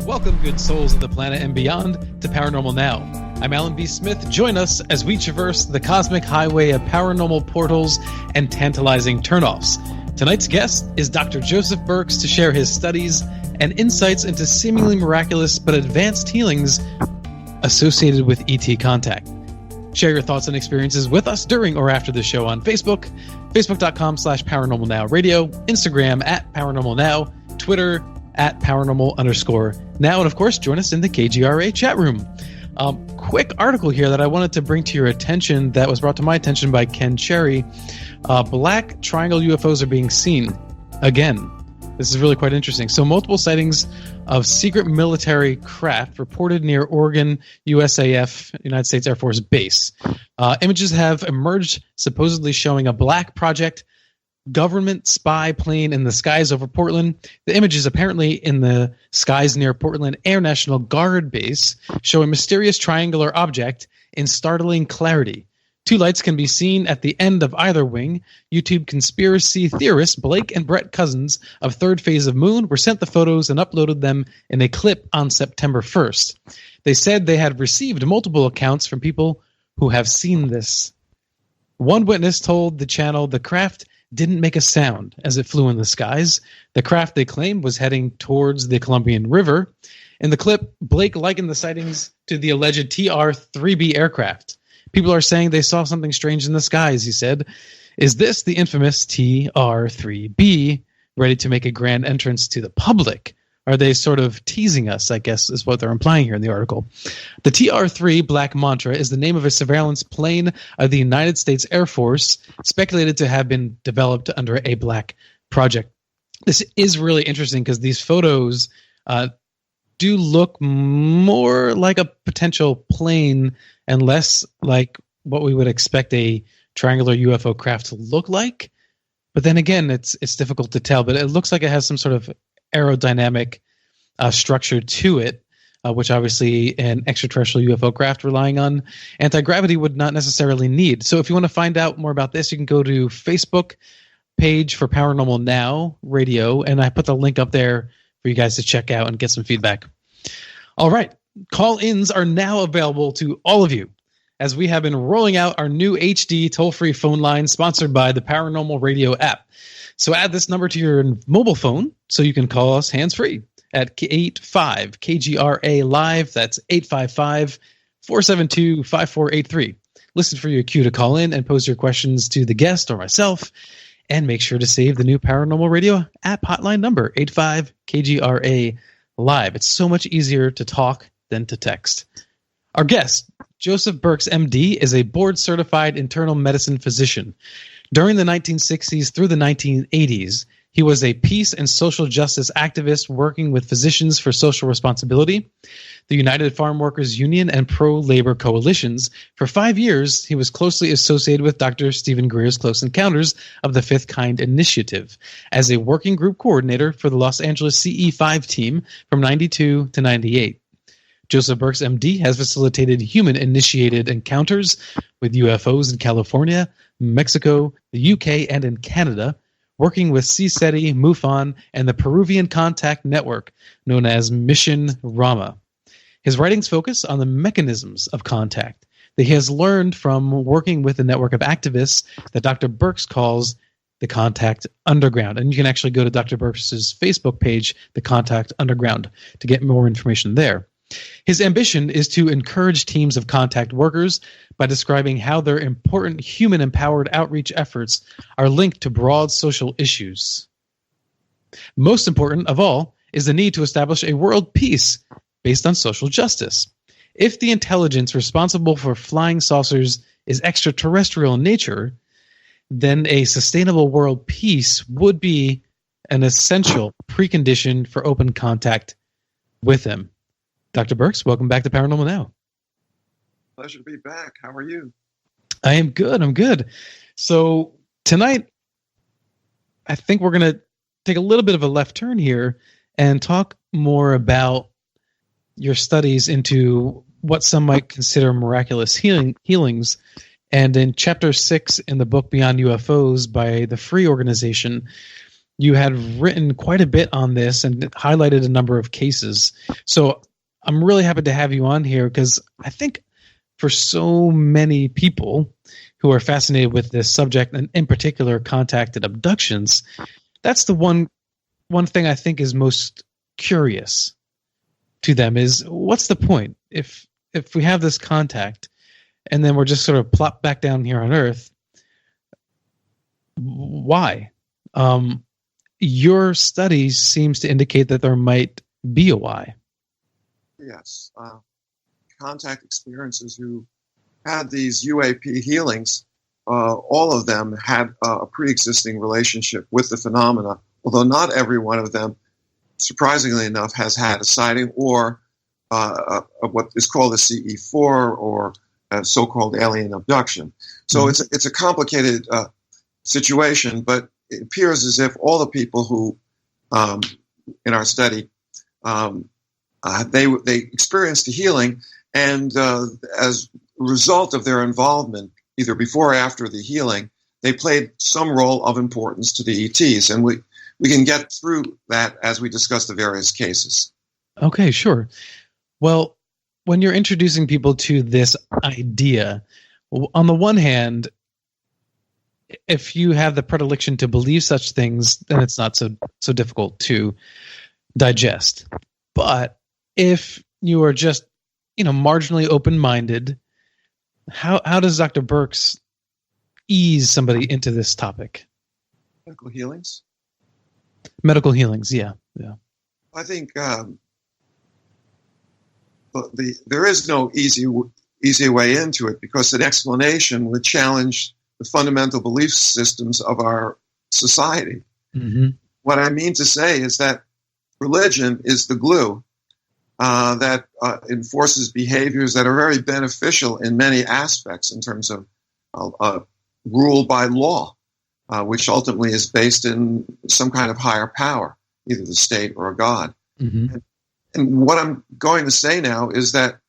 Welcome, good souls of the planet and beyond, to Paranormal Now. I'm Alan B. Smith. Join us as we traverse the cosmic highway of paranormal portals and tantalizing turnoffs. Tonight's guest is Dr. Joseph Burkes to share his studies and insights into seemingly miraculous but advanced healings associated with ET contact. Share your thoughts and experiences with us during or after the show on Facebook, facebook.com/paranormalnowradio, Instagram @paranormalnow, Twitter @paranormal_now, and of course, join us in the KGRA chat room. Quick article here that I wanted to bring to your attention that was brought to my attention by Ken Cherry. Black triangle UFOs are being seen again. This is really quite interesting. So multiple sightings of secret military craft reported near Oregon USAF, United States Air Force Base. Images have emerged supposedly showing a black project government spy plane in the skies over Portland. The image is apparently in the skies near Portland Air National Guard Base, show a mysterious triangular object in startling clarity. Two lights can be seen at the end of either wing. YouTube conspiracy theorists Blake and Brett Cousins of Third Phase of Moon were sent the photos and uploaded them in a clip on September 1st. They said they had received multiple accounts from people who have seen this. One witness told the channel the craft didn't make a sound as it flew in the skies. The craft, they claimed, was heading towards the Columbian River. In the clip, Blake likened the sightings to the alleged TR-3B aircraft. People are saying they saw something strange in the skies, he said. Is this the infamous TR-3B ready to make a grand entrance to the public? Are they sort of teasing us, I guess, is what they're implying here in the article. The TR-3 Black Mantra is the name of a surveillance plane of the United States Air Force, speculated to have been developed under a black project. This is really interesting because these photos do look more like a potential plane and less like what we would expect a triangular UFO craft to look like. But then again, it's difficult to tell, but it looks like it has some sort of aerodynamic structure to it, which obviously an extraterrestrial UFO craft relying on anti-gravity would not necessarily need. So if you want to find out more about this, you can go to Facebook page for Paranormal Now Radio, and I put the link up there for you guys to check out and get some feedback. All right, call-ins are now available to all of you as we have been rolling out our new HD toll-free phone line sponsored by the Paranormal Radio app. So add this number to your mobile phone so you can call us hands-free at 85-KGRA Live. That's 855-472-5483. Listen for your cue to call in and pose your questions to the guest or myself. And make sure to save the new Paranormal Radio app hotline number, 85-KGRA Live. It's so much easier to talk than to text. Our guest, Joseph Burkes, MD, is a board-certified internal medicine physician. During the 1960s through the 1980s, he was a peace and social justice activist working with Physicians for Social Responsibility, the United Farm Workers Union, and pro-labor coalitions. For 5 years, he was closely associated with Dr. Stephen Greer's Close Encounters of the Fifth Kind initiative as a working group coordinator for the Los Angeles CE5 team from 92 to 98. Joseph Burkes, MD, has facilitated human-initiated encounters with UFOs in California, Mexico, the UK, and in Canada, working with CSETI, MUFON, and the Peruvian Contact Network, known as Mission Rama. His writings focus on the mechanisms of contact that he has learned from working with a network of activists that Dr. Burkes calls the Contact Underground. And you can actually go to Dr. Burkes' Facebook page, the Contact Underground, to get more information there. His ambition is to encourage teams of contact workers by describing how their important human-empowered outreach efforts are linked to broad social issues. Most important of all is the need to establish a world peace based on social justice. If the intelligence responsible for flying saucers is extraterrestrial in nature, then a sustainable world peace would be an essential precondition for open contact with them. Dr. Burkes, welcome back to Paranormal Now. Pleasure to be back. How are you? I am good. I'm good. So tonight, I think we're going to take a little bit of a left turn here and talk more about your studies into what some might consider miraculous healings. And in Chapter 6 in the book Beyond UFOs by the Free Organization, you had written quite a bit on this and highlighted a number of cases. So I'm really happy to have you on here because I think for so many people who are fascinated with this subject, and in particular contacted abductions, that's the one thing I think is most curious to them is what's the point if we have this contact and then we're just sort of plopped back down here on Earth? Why? Your study seems to indicate that there might be a why. Yes. Contact experiencers who had these UAP healings, all of them had a pre-existing relationship with the phenomena, although not every one of them, surprisingly enough, has had a sighting or what is called a CE4 or a so-called alien abduction. So it's a complicated situation, but it appears as if all the people who in our study they experienced a healing, and as a result of their involvement, either before or after the healing, they played some role of importance to the ETs, and we can get through that as we discuss the various cases. Okay, sure. Well, when you're introducing people to this idea, on the one hand, if you have the predilection to believe such things, then it's not so difficult to digest. But if you are just, marginally open-minded, how does Dr. Burkes ease somebody into this topic? Medical healings? Medical healings, yeah. I think there is no easy way into it, because an explanation would challenge the fundamental belief systems of our society. Mm-hmm. What I mean to say is that religion is the glue that enforces behaviors that are very beneficial in many aspects in terms of rule by law, which ultimately is based in some kind of higher power, either the state or a god. Mm-hmm. And what I'm going to say now is that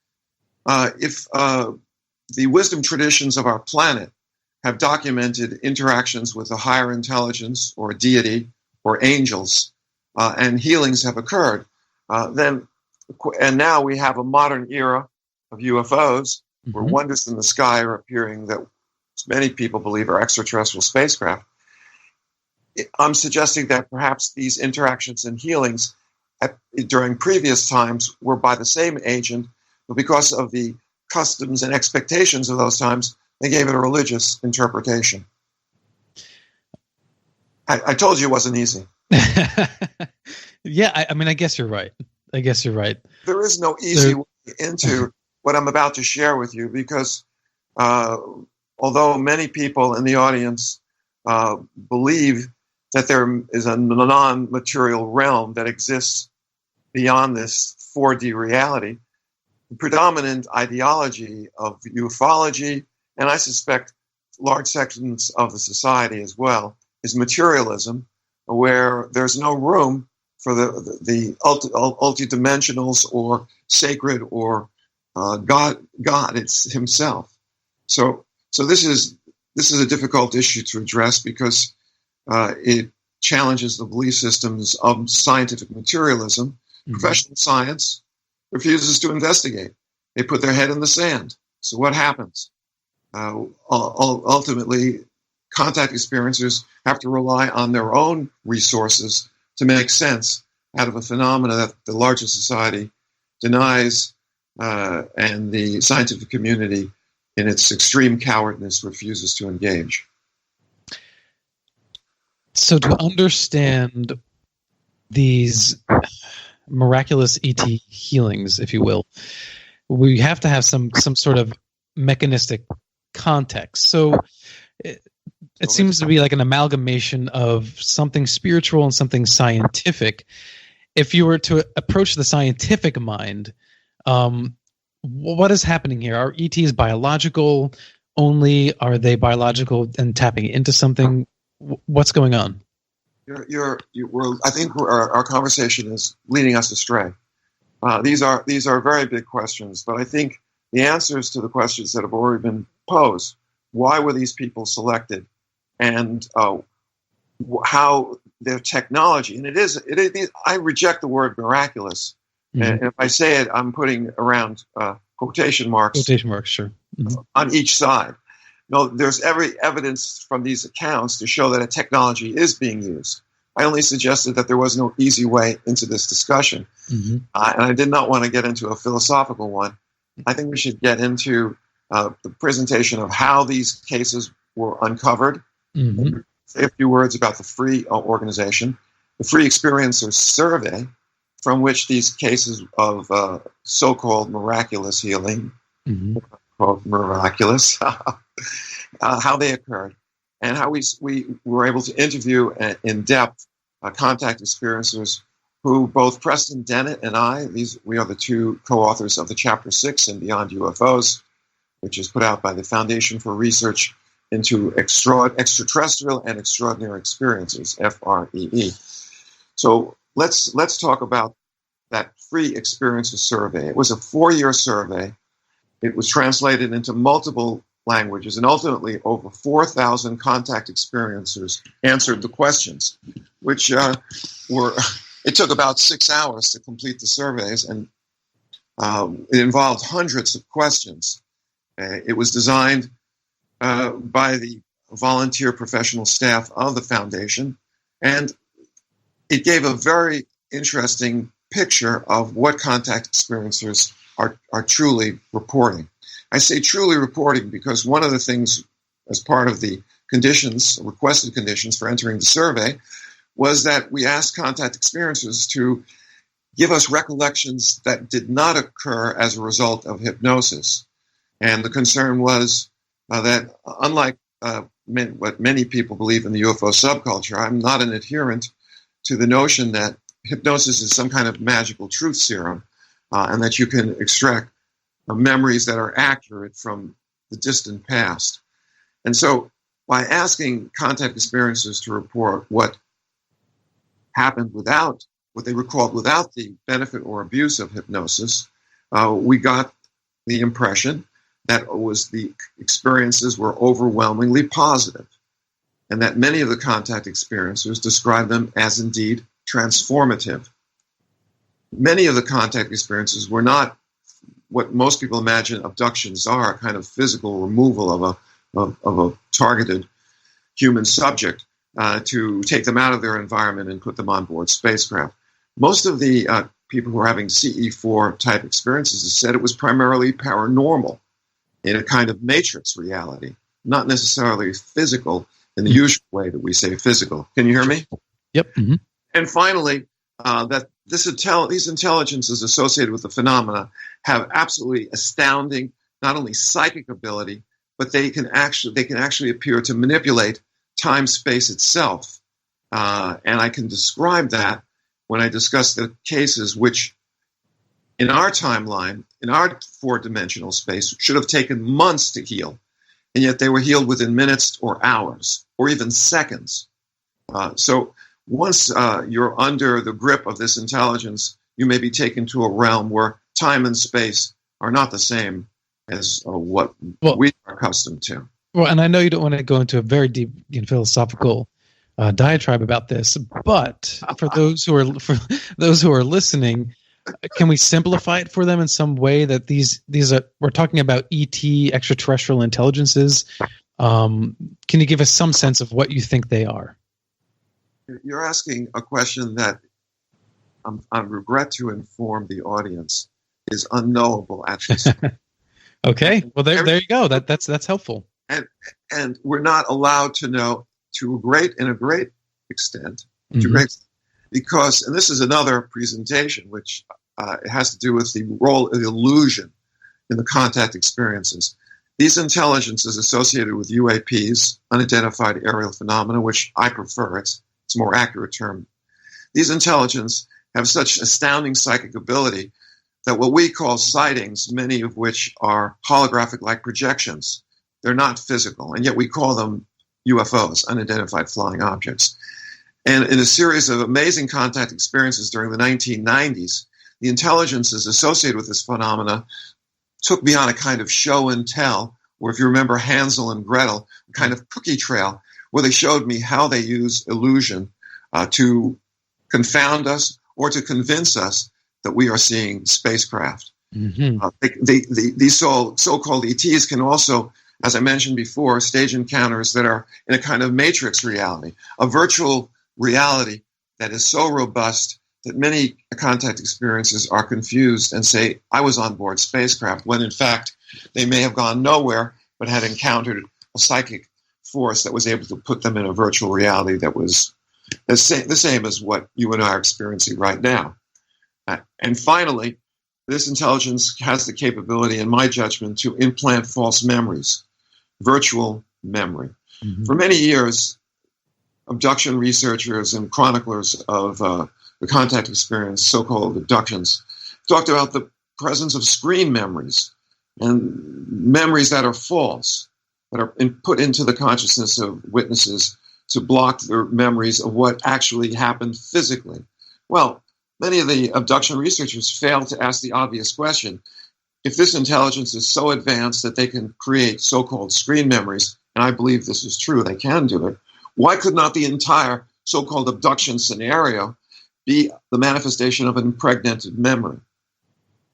if the wisdom traditions of our planet have documented interactions with a higher intelligence or a deity or angels, and healings have occurred, and now we have a modern era of UFOs, mm-hmm. where wonders in the sky are appearing that many people believe are extraterrestrial spacecraft. I'm suggesting that perhaps these interactions and healings during previous times were by the same agent, but because of the customs and expectations of those times, they gave it a religious interpretation. I told you it wasn't easy. Yeah, I guess you're right. There is no easy way into what I'm about to share with you, because although many people in the audience believe that there is a non-material realm that exists beyond this 4D reality, the predominant ideology of ufology, and I suspect large sections of the society as well, is materialism, where there's no room for the multidimensionals or sacred or God. It's himself. So this is a difficult issue to address, because it challenges the belief systems of scientific materialism. Mm-hmm. Professional science refuses to investigate. They put their head in the sand. So what happens? Ultimately, contact experiencers have to rely on their own resources to make sense out of a phenomena that the larger society denies, and the scientific community, in its extreme cowardness, refuses to engage. So to understand these miraculous ET healings, if you will, we have to have some sort of mechanistic context. So it seems to be like an amalgamation of something spiritual and something scientific. If you were to approach the scientific mind, what is happening here? Are ETs biological only? Are they biological and tapping into something? What's going on? I think our conversation is leading us astray. These are very big questions, but I think the answers to the questions that have already been posed: why were these people selected, and how their technology, and it is. I reject the word miraculous, and if I say it, I'm putting around quotation marks. Quotation marks, sure. On each side. No, there's every evidence from these accounts to show that a technology is being used. I only suggested that there was no easy way into this discussion, and I did not want to get into a philosophical one. I think we should get into the presentation of how these cases were uncovered. Say a few words about the free organization, the Free Experiencers Survey, from which these cases of so-called miraculous healing, quote, miraculous, how they occurred, and how we were able to interview in depth contact experiencers who both Preston Dennett and we are the two co-authors of the Chapter 6 in Beyond UFOs, which is put out by the Foundation for Research into Extraterrestrial and Extraordinary Experiences, FREE. So let's talk about that Free Experiences Survey. It was a 4-year survey. It was translated into multiple languages, and ultimately over 4,000 contact experiencers answered the questions, which it took about 6 hours to complete the surveys, and it involved hundreds of questions. It was designed by the volunteer professional staff of the foundation, and it gave a very interesting picture of what contact experiencers are truly reporting. I say truly reporting because one of the things, as part of the requested conditions for entering the survey, was that we asked contact experiencers to give us recollections that did not occur as a result of hypnosis. And the concern was that, unlike what many people believe in the UFO subculture, I'm not an adherent to the notion that hypnosis is some kind of magical truth serum, and that you can extract memories that are accurate from the distant past. And so by asking contact experiencers to report what happened what they recalled without the benefit or abuse of hypnosis, we got the impression that the experiences were overwhelmingly positive, and that many of the contact experiencers described them as indeed transformative. Many of the contact experiences were not what most people imagine abductions are, a kind of physical removal of a targeted human subject to take them out of their environment and put them on board spacecraft. Most of the people who are having CE4 type experiences said it was primarily paranormal in a kind of matrix reality, not necessarily physical in the usual way that we say physical. Can you hear me? Yep. And finally, that these intelligences associated with the phenomena have absolutely astounding, not only psychic ability, but they can actually appear to manipulate time space itself. And I can describe that when I discuss the cases which, in our timeline, in our 4-dimensional space, should have taken months to heal, and yet they were healed within minutes or hours or even seconds. So once you're under the grip of this intelligence, you may be taken to a realm where time and space are not the same as what we are accustomed to. Well, and I know you don't want to go into a very deep philosophical diatribe about this, but for those who are listening, can we simplify it for them in some way that these are, we're talking about ET, extraterrestrial intelligences? Can you give us some sense of what you think they are? You're asking a question that I regret to inform the audience is unknowable, actually. Okay, well there you go. That's helpful. And we're not allowed to know to a great extent, because, and this is another presentation which it has to do with the role of illusion in the contact experiences. These intelligences associated with UAPs, unidentified aerial phenomena, which I prefer, it's a more accurate term. These intelligences have such astounding psychic ability that what we call sightings, many of which are holographic-like projections, they're not physical, and yet we call them UFOs, unidentified flying objects. And in a series of amazing contact experiences during the 1990s, the intelligences associated with this phenomena took me on a kind of show and tell, or if you remember Hansel and Gretel, a kind of cookie trail, where they showed me how they use illusion to confound us or to convince us that we are seeing spacecraft. Mm-hmm. These so-called ETs can also, as I mentioned before, stage encounters that are in a kind of matrix reality, a virtual reality that is so robust that many contact experiences are confused and say, I was on board spacecraft, when in fact they may have gone nowhere but had encountered a psychic force that was able to put them in a virtual reality that was the same as what you and I are experiencing right now. And finally, this intelligence has the capability, in my judgment, to implant false memories, virtual memory. Mm-hmm. For many years, abduction researchers and chroniclers of the contact experience, so-called abductions, talked about the presence of screen memories and memories that are false, that are put into the consciousness of witnesses to block their memories of what actually happened physically. Well, many of the abduction researchers fail to ask the obvious question. If this intelligence is so advanced that they can create so-called screen memories, and I believe this is true, they can do it, why could not the entire so-called abduction scenario be the manifestation of an impregnated memory?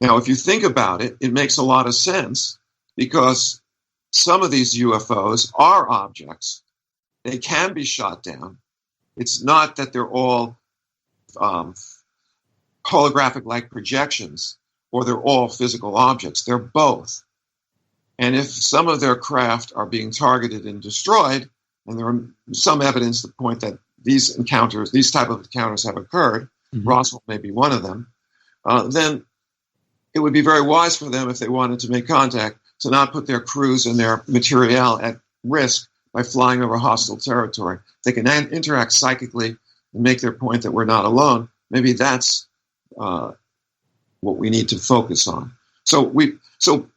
Now, if you think about it, it makes a lot of sense, because some of these UFOs are objects. They can be shot down. It's not that they're all holographic-like projections, or they're all physical objects. They're both. And if some of their craft are being targeted and destroyed, and there are some evidence to point that these type of encounters have occurred, mm-hmm. Roswell may be one of them, then it would be very wise for them, if they wanted to make contact, to not put their crews and their materiel at risk by flying over hostile territory. They can interact psychically and make their point that we're not alone. Maybe that's what we need to focus on. So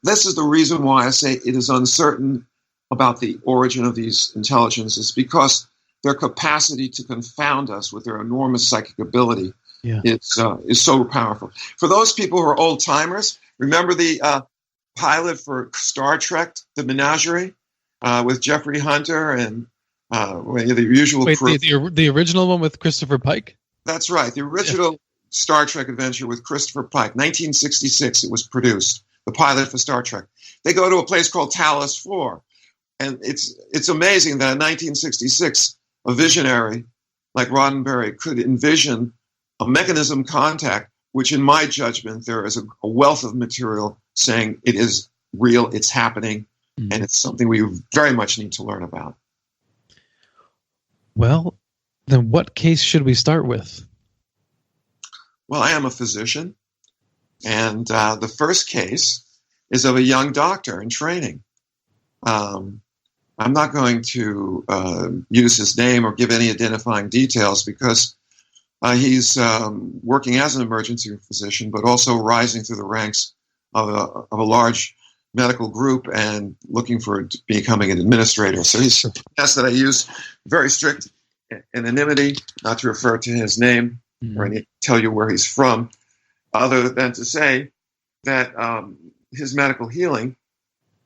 this is the reason why I say it is uncertain about the origin of these intelligences, because their capacity to confound us with their enormous psychic ability is so powerful. For those people who are old timers, remember the pilot for Star Trek, The Menagerie, with Jeffrey Hunter and the usual crew. The original one with Christopher Pike? That's right. The original Star Trek adventure with Christopher Pike, 1966 it was produced, the pilot for Star Trek. They go to a place called Talos 4. And it's amazing that in 1966, a visionary like Roddenberry could envision a mechanism contact, which in my judgment, there is a wealth of material saying it is real, it's happening, and it's something we very much need to learn about. Well, then what case should we start with? Well, I am a physician, and the first case is of a young doctor in training. I'm not going to use his name or give any identifying details, because he's working as an emergency physician, but also rising through the ranks of a large medical group and looking for becoming an administrator. So he's asked that I use very strict anonymity, not to refer to his name or any, tell you where he's from, other than to say that his medical healing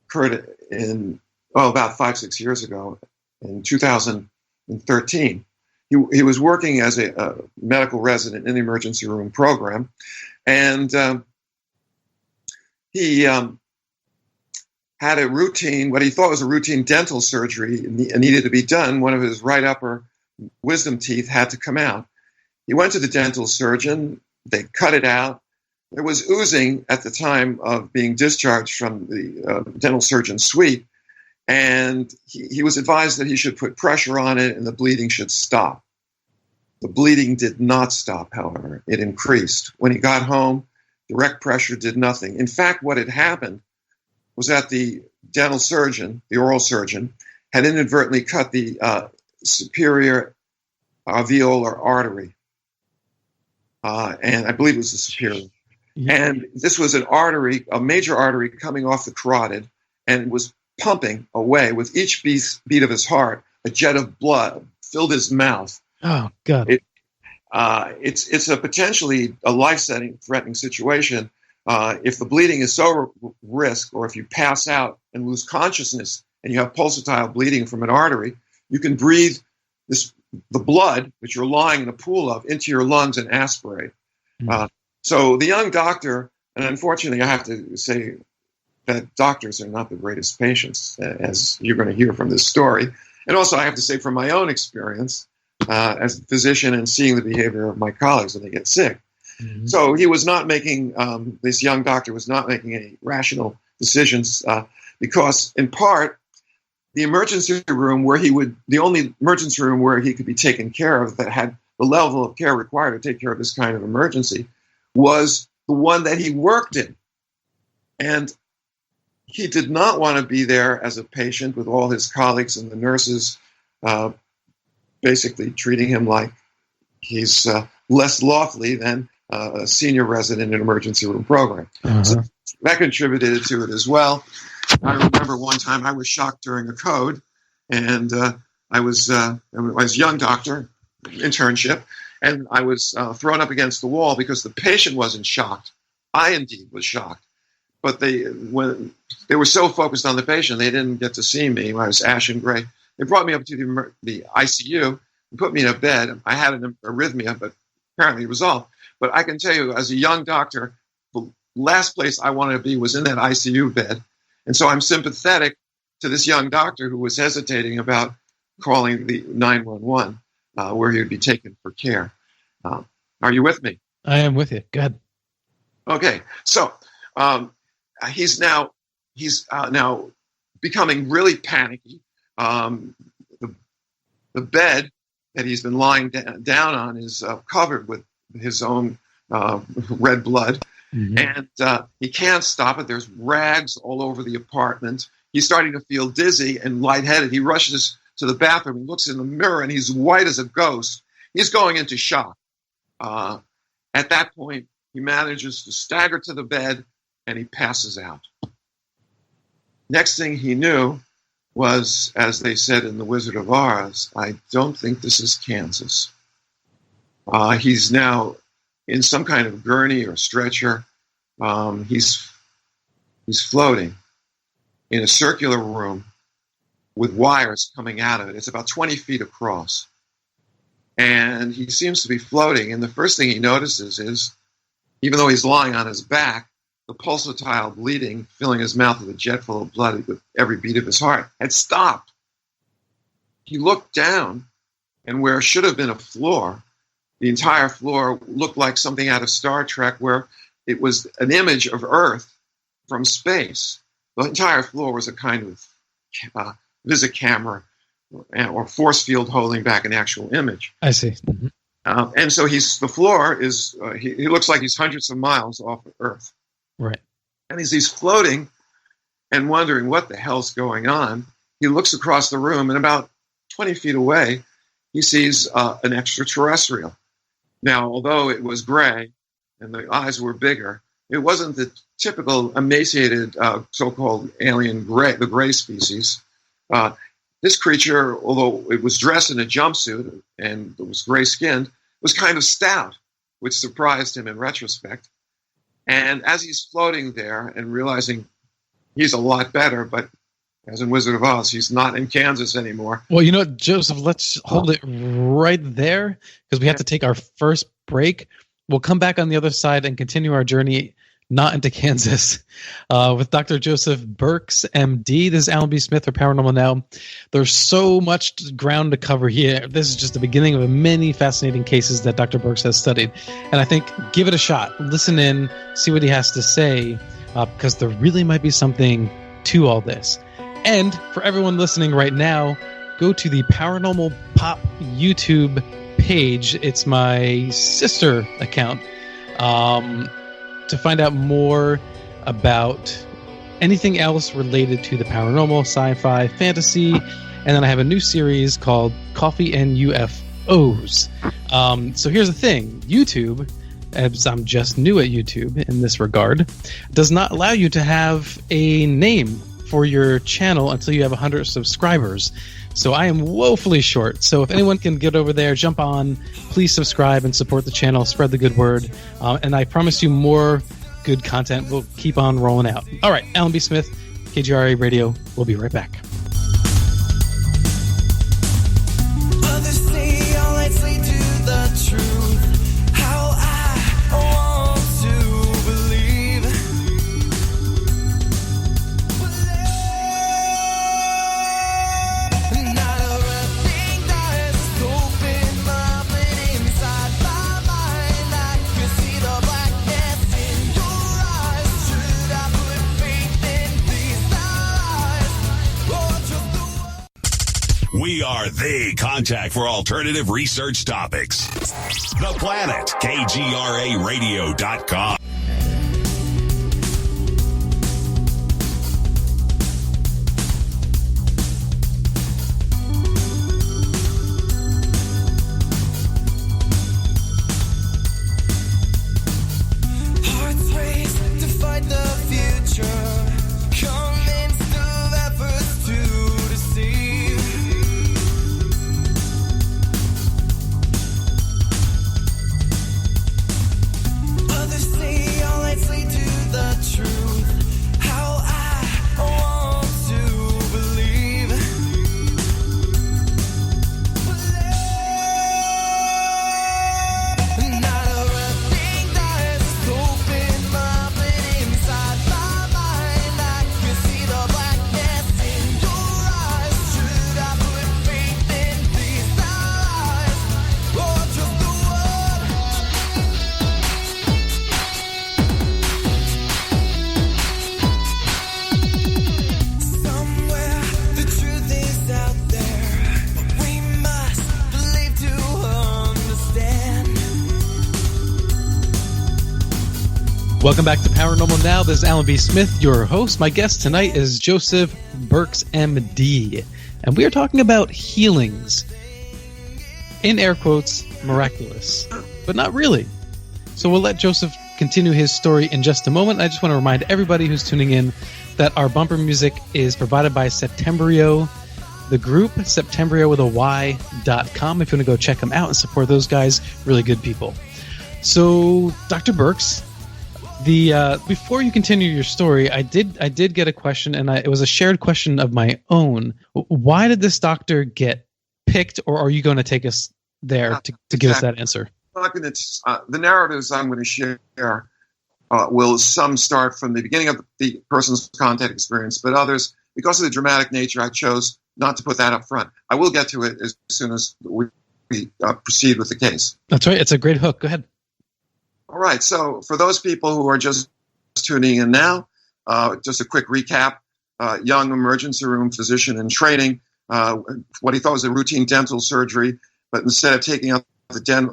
occurred in about 5-6 years ago, in 2013. He was working as a medical resident in the emergency room program, and he had a routine, what he thought was a routine dental surgery needed to be done. One of his right upper wisdom teeth had to come out. He went to the dental surgeon. They cut it out. It was oozing at the time of being discharged from the dental surgeon's suite. And he was advised that he should put pressure on it and the bleeding should stop. The bleeding did not stop, however. It increased. When he got home, direct pressure did nothing. In fact, what had happened was that the dental surgeon, the oral surgeon, had inadvertently cut the superior alveolar artery. And I believe it was the superior. And this was an artery, a major artery coming off the carotid, and was pumping away with each beat of his heart. A jet of blood filled his mouth. Oh, God. It's a potentially a life-threatening situation. If the bleeding is so risk, or if you pass out and lose consciousness and you have pulsatile bleeding from an artery, you can breathe this the blood that you're lying in a pool of into your lungs and aspirate. So the young doctor, and unfortunately I have to say that doctors are not the greatest patients, as you're going to hear from this story. And also I have to say from my own experience as a physician and seeing the behavior of my colleagues when they get sick. So he was not making, this young doctor was not making any rational decisions because in part, the emergency room the only emergency room where he could be taken care of that had the level of care required to take care of this kind of emergency was the one that he worked in. And he did not want to be there as a patient with all his colleagues and the nurses basically treating him like he's less lawfully than a senior resident in an emergency room program. So that contributed to it as well. I remember one time I was shocked during a code, and I was a young doctor, internship, and I was thrown up against the wall because the patient wasn't shocked. I indeed was shocked. But when they were so focused on the patient, they didn't get to see me. I was ashen gray. They brought me up to the ICU and put me in a bed. I had an arrhythmia, but apparently resolved. But I can tell you, as a young doctor, the last place I wanted to be was in that ICU bed. And so I'm sympathetic to this young doctor who was hesitating about calling the 911, where he would be taken for care. Are you with me? I am with you. Go ahead. Okay. So he's now becoming really panicky. The bed that he's been lying down on is covered with his own red blood. And he can't stop it. There's rags all over the apartment. He's starting to feel dizzy and lightheaded. He rushes to the bathroom and looks in the mirror, and he's white as a ghost. He's going into shock. At that point, he manages to stagger to the bed, and he passes out. Next thing he knew was, as they said in The Wizard of Oz, I don't think this is Kansas. He's now in some kind of gurney or stretcher. He's floating in a circular room with wires coming out of it. It's about 20 feet across. And he seems to be floating. And the first thing he notices is, even though he's lying on his back, the pulsatile bleeding, filling his mouth with a jet full of blood with every beat of his heart, had stopped. He looked down, and where should have been a floor, the entire floor looked like something out of Star Trek, where it was an image of Earth from space. The entire floor was a kind of visicamera or force field holding back an actual image. I see. And so the floor is, he looks like he's hundreds of miles off of Earth. Right. And as he's floating and wondering what the hell's going on, he looks across the room, and about 20 feet away, he sees an extraterrestrial. Now, although it was gray and the eyes were bigger, it wasn't the typical emaciated so-called alien gray, the gray species. This creature, although it was dressed in a jumpsuit and it was gray-skinned, was kind of stout, which surprised him in retrospect. And as he's floating there and realizing he's a lot better, but as in Wizard of Oz, he's not in Kansas anymore. Well, you know what, Joseph, let's hold it right there because we have to take our first break. We'll come back on the other side and continue our journey not into Kansas with Dr. Joseph Burkes, MD. This is Alan B. Smith for Paranormal Now. There's so much ground to cover here. This is just the beginning of many fascinating cases that Dr. Burkes has studied. And I think give it a shot. Listen in, see what he has to say, because there really might be something to all this. And for everyone listening right now, go to the Paranormal Pop YouTube page. It's my sister account. To find out more about anything else related to the paranormal, sci-fi, fantasy, and then I have a new series called Coffee and UFOs. So here's the thing. YouTube, as I'm just new at YouTube in this regard, does not allow you to have a name for your channel until you have 100 subscribers. So I am woefully short. So if anyone can get over there, jump on, please subscribe and support the channel, spread the good word. And I promise you more good content will keep on rolling out. All right, Alan B. Smith, KGRA Radio. We'll be right back. Others say We are the contact for alternative research topics. The Planet, KGRAradio.com. Welcome back to Paranormal Now. This is Alan B. Smith, your host. My guest tonight is Joseph Burkes, MD. And we are talking about healings. In air quotes, miraculous. But not really. So we'll let Joseph continue his story in just a moment. I just want to remind everybody who's tuning in that our bumper music is provided by Septembrio, the group, Septembrio with a Y.com. If you want to go check them out and support those guys, really good people. So, Dr. Burkes, before you continue your story, I did get a question, and it was a shared question of my own. Why did this doctor get picked, or are you going to take us there to give us that answer? The narratives I'm going to share will some start from the beginning of the person's contact experience, but others, because of the dramatic nature, I chose not to put that up front. I will get to it as soon as we proceed with the case. That's right. It's a great hook. Go ahead. All right, so for those people who are just tuning in now, just a quick recap. Young emergency room physician in training, what he thought was a routine dental surgery, but instead of taking out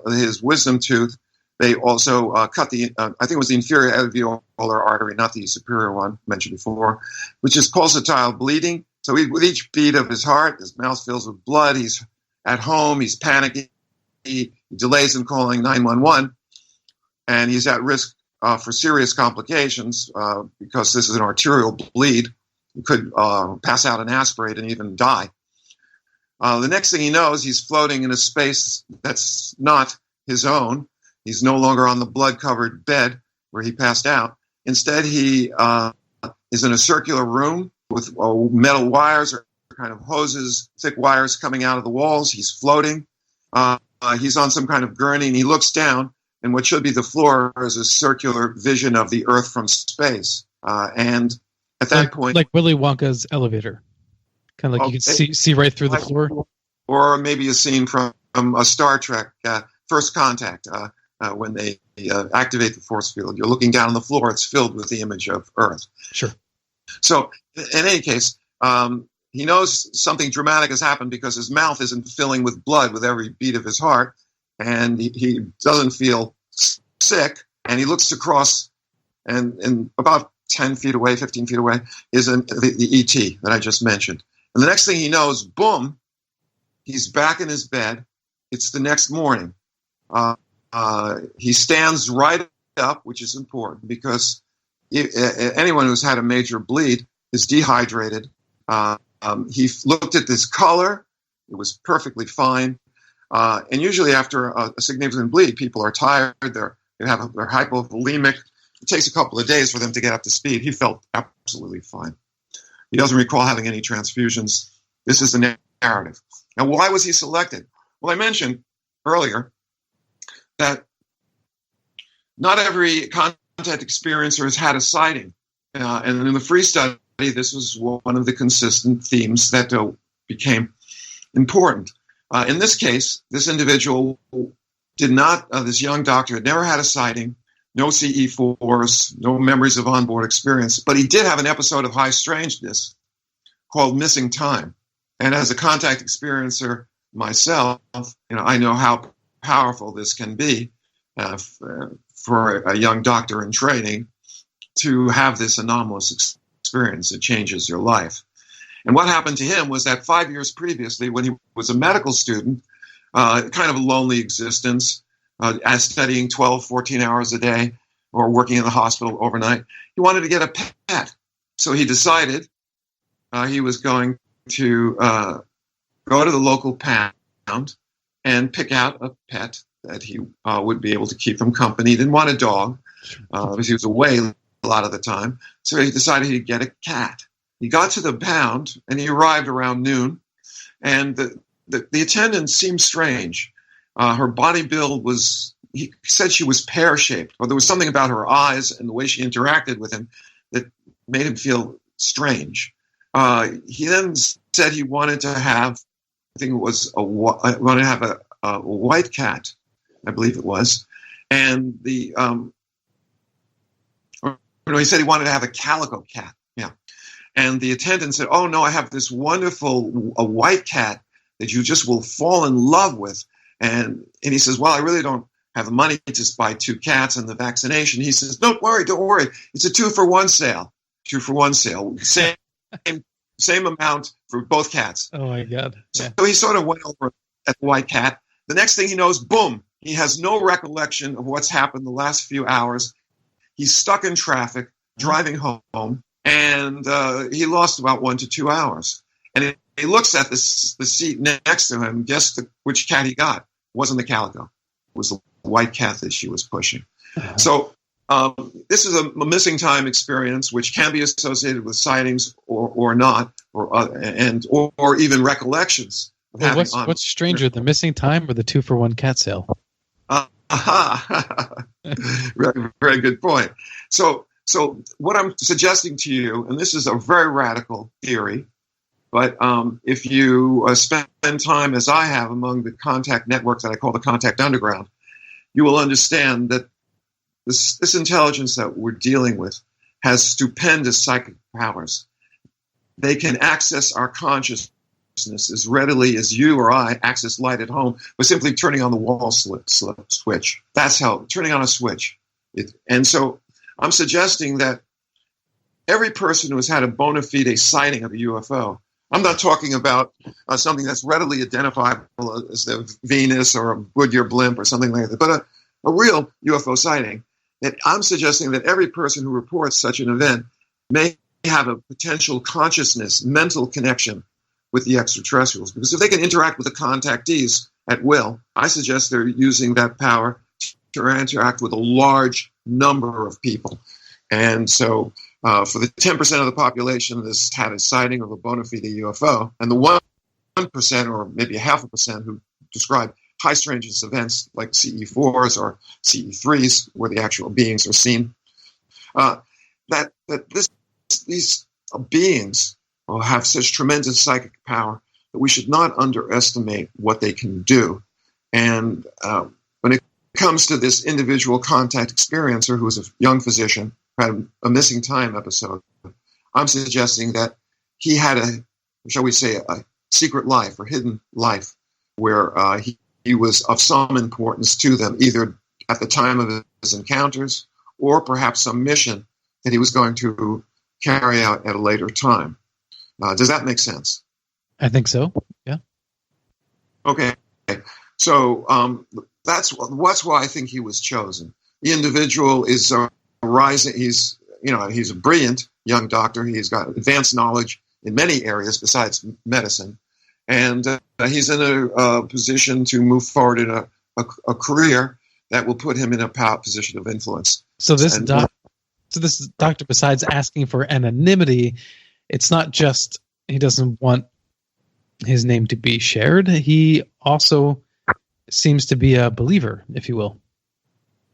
his wisdom tooth, they also cut I think it was the inferior alveolar artery, not the superior one mentioned before, which is pulsatile bleeding. So with each beat of his heart, his mouth fills with blood. He's at home, he's panicking, he delays in calling 911. And he's at risk for serious complications because this is an arterial bleed. He could pass out and aspirate and even die. The next thing he knows, he's floating in a space that's not his own. He's no longer on the blood-covered bed where he passed out. Instead, he is in a circular room with metal wires or kind of hoses, thick wires coming out of the walls. He's floating. He's on some kind of gurney, and he looks down. And what should be the floor is a circular vision of the Earth from space. And at that point... Like Willy Wonka's elevator. Kind of like you can see right through the floor. Or maybe a scene from a Star Trek, First Contact, when they activate the force field. You're looking down on the floor. It's filled with the image of Earth. Sure. So, in any case, he knows something dramatic has happened because his mouth isn't filling with blood with every beat of his heart. And he doesn't feel sick, and he looks across, and about 10 feet away, 15 feet away, is the ET that I just mentioned. And the next thing he knows, boom, he's back in his bed. It's the next morning. He stands right up, which is important, because anyone who's had a major bleed is dehydrated. He looked at this color. It was perfectly fine. And usually after a significant bleed, people are tired, they're hypovolemic. It takes a couple of days for them to get up to speed. He felt absolutely fine. He doesn't recall having any transfusions. This is the narrative. Now, why was he selected? Well, I mentioned earlier that not every contact experiencer has had a sighting. And in the free study, this was one of the consistent themes that became important. In this case, this individual did not, this young doctor had never had a sighting, no CE4s, no memories of onboard experience, but he did have an episode of high strangeness called missing time. And as a contact experiencer myself, I know how powerful this can be for a young doctor in training to have this anomalous experience. It changes your life. And what happened to him was that 5 years previously, when he was a medical student, kind of a lonely existence, as studying 12, 14 hours a day or working in the hospital overnight, he wanted to get a pet. So he decided he was going to go to the local pound and pick out a pet that he would be able to keep him company. He didn't want a dog because he was away a lot of the time. So he decided he'd get a cat. He got to the pound and he arrived around noon. And the attendant seemed strange. Her body build was, he said she was pear-shaped, or there was something about her eyes and the way she interacted with him that made him feel strange. He then said he wanted to have, I think it was wanted to have a white cat, I believe it was, and he said he wanted to have a calico cat. Yeah, and the attendant said, "Oh no, I have this wonderful white cat that you just will fall in love with." And he says, "Well, I really don't have the money to buy 2 cats and the vaccination." He says, don't worry. It's a 2-for-1 sale. 2-for-1 sale. Same amount for both cats." Oh my God. Yeah. So he sort of went over at the white cat. The next thing he knows, boom, he has no recollection of what's happened the last few hours. He's stuck in traffic, driving home, and he lost about 1 to 2 hours. And he looks at the seat next to him. Guess which cat he got? It wasn't the calico. It was the white cat that she was pushing. Uh-huh. So this is a missing time experience, which can be associated with sightings or not, or even recollections. Well, what's stranger, the missing time or the 2-for-1 cat sale? Very, very good point. So what I'm suggesting to you, and this is a very radical theory, but if you spend time, as I have, among the contact networks that I call the contact underground, you will understand that this intelligence that we're dealing with has stupendous psychic powers. They can access our consciousness as readily as you or I access light at home by simply turning on the wall switch. That's how, turning on a switch. And so I'm suggesting that every person who has had a bona fide sighting of a UFO, I'm not talking about something that's readily identifiable as the Venus or a Goodyear blimp or something like that, but a real UFO sighting, that I'm suggesting that every person who reports such an event may have a potential consciousness, mental connection with the extraterrestrials. Because if they can interact with the contactees at will, I suggest they're using that power to interact with a large number of people. And so for the 10% of the population that's had a sighting of a bona fide UFO, and the 1% or maybe 0.5% who describe high strangeness events like CE4s or CE3s, where the actual beings are seen, these beings will have such tremendous psychic power that we should not underestimate what they can do. And when it comes to this individual contact experiencer who is a young physician, who had a missing time episode, I'm suggesting that he had a secret life or hidden life where he was of some importance to them, either at the time of his encounters or perhaps some mission that he was going to carry out at a later time. Does that make sense? I think so. Yeah. Okay. So that's why I think he was chosen. The individual is rising. He's a brilliant young doctor. He's got advanced knowledge in many areas besides medicine, and he's in a position to move forward in a career that will put him in a position of influence. So this doctor, besides asking for anonymity, it's not just he doesn't want his name to be shared. He also seems to be a believer, if you will.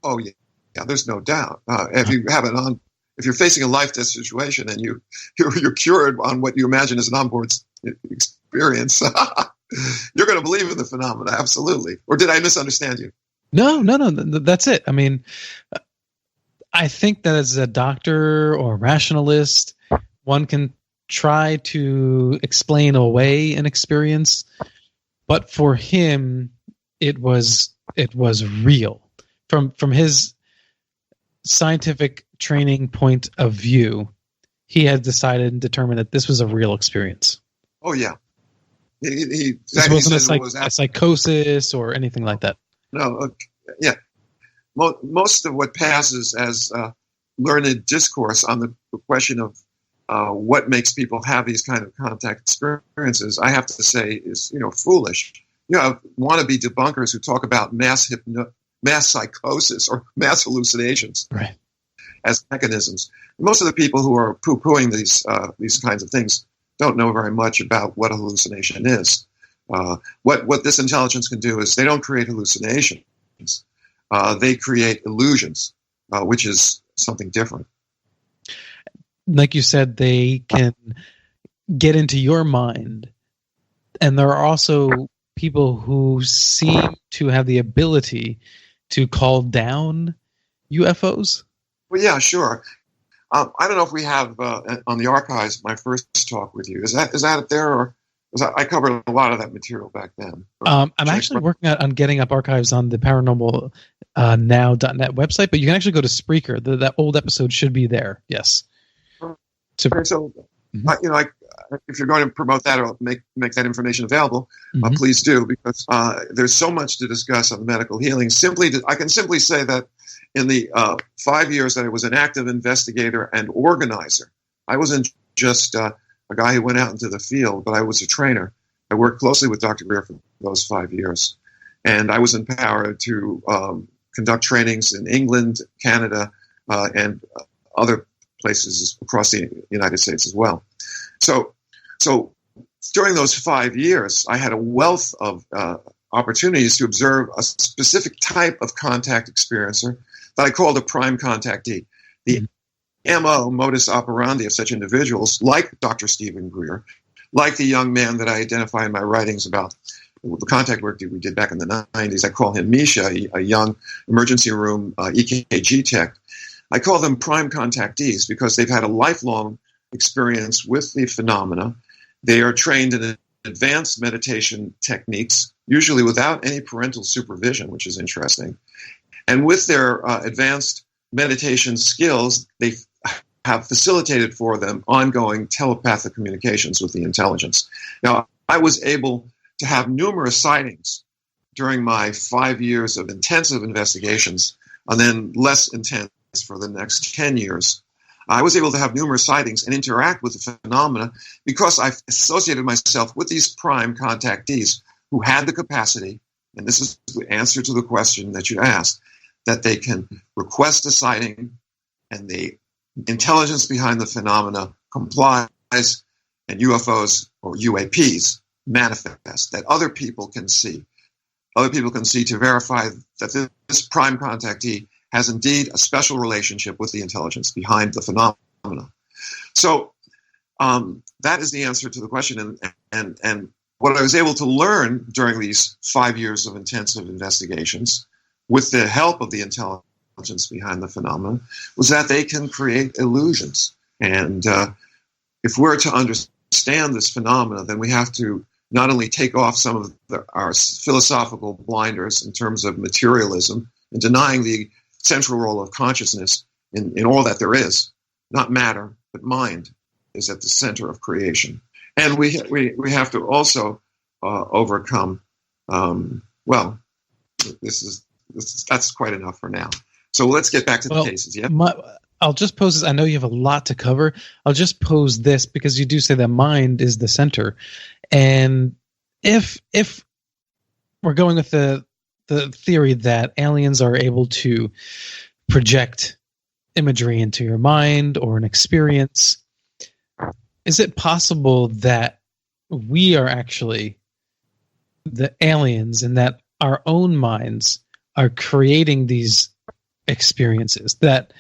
Oh yeah, there's no doubt. If you're facing a life-death situation and you're cured on what you imagine is an onboard experience, you're going to believe in the phenomena, absolutely. Or did I misunderstand you? No, that's it. I mean, I think that as a doctor or a rationalist, one can try to explain away an experience, but for him, it was real. From his scientific training point of view, he had decided and determined that this was a real experience. Oh yeah, this wasn't a psychosis or anything like that. No, yeah. Most of what passes as learned discourse on the question of what makes people have these kind of contact experiences, I have to say, is foolish. You have wannabe debunkers who talk about mass psychosis or mass hallucinations, right, as mechanisms. Most of the people who are poo-pooing these kinds of things don't know very much about what a hallucination is. What this intelligence can do is they don't create hallucinations. They create illusions, which is something different. Like you said, they can get into your mind. And there are also people who seem to have the ability to call down UFOs. Well, yeah, sure. I don't know if we have on the archives my first talk with you. Is that up there, or I covered a lot of that material back then? I'm actually working on getting up archives on the Paranormal Now.net website, but you can actually go to Spreaker. That old episode should be there. Yes. So, if you're going to promote that or make that information available, please do, because there's so much to discuss on medical healing. I can simply say that in the 5 years that I was an active investigator and organizer, I wasn't just a guy who went out into the field, but I was a trainer. I worked closely with Dr. Greer for those 5 years, and I was empowered to conduct trainings in England, Canada, and other places across the United States as well. So during those 5 years, I had a wealth of opportunities to observe a specific type of contact experiencer that I called a prime contactee. The MO, modus operandi of such individuals, like Dr. Stephen Greer, like the young man that I identify in my writings about the contact work that we did back in the 90s, I call him Misha, a young emergency room EKG tech. I call them prime contactees because they've had a lifelong experience with the phenomena. They are trained in advanced meditation techniques, usually without any parental supervision, which is interesting. And with their advanced meditation skills, they have facilitated for them ongoing telepathic communications with the intelligence. Now, I was able to have numerous sightings during my 5 years of intensive investigations, and then less intense for the next 10 years. I was able to have numerous sightings and interact with the phenomena because I've associated myself with these prime contactees who had the capacity, and this is the answer to the question that you asked, that they can request a sighting and the intelligence behind the phenomena complies, and UFOs or UAPs manifest, that other people can see. Other people can see to verify that this prime contactee has indeed a special relationship with the intelligence behind the phenomena. So that is the answer to the question. And what I was able to learn during these 5 years of intensive investigations with the help of the intelligence behind the phenomena was that they can create illusions. And if we're to understand this phenomena, then we have to not only take off some of our philosophical blinders in terms of materialism and denying the central role of consciousness in all that there is, not matter, but mind is at the center of creation. And we have to also overcome, that's quite enough for now. So let's get back to the cases. Yeah. I'll just pose this. I know you have a lot to cover. I'll just pose this because you do say that mind is the center. And if we're going with the theory that aliens are able to project imagery into your mind or an experience, is it possible that we are actually the aliens and that our own minds are creating these experiences, that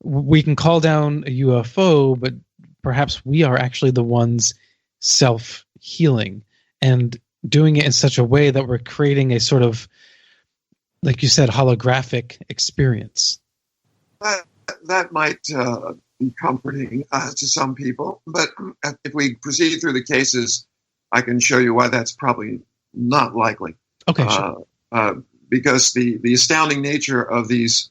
we can call down a UFO, but perhaps we are actually the ones self-healing and doing it in such a way that we're creating a sort of, like you said, holographic experience? That might be comforting to some people. But if we proceed through the cases, I can show you why that's probably not likely. Okay, sure. Because the astounding nature of these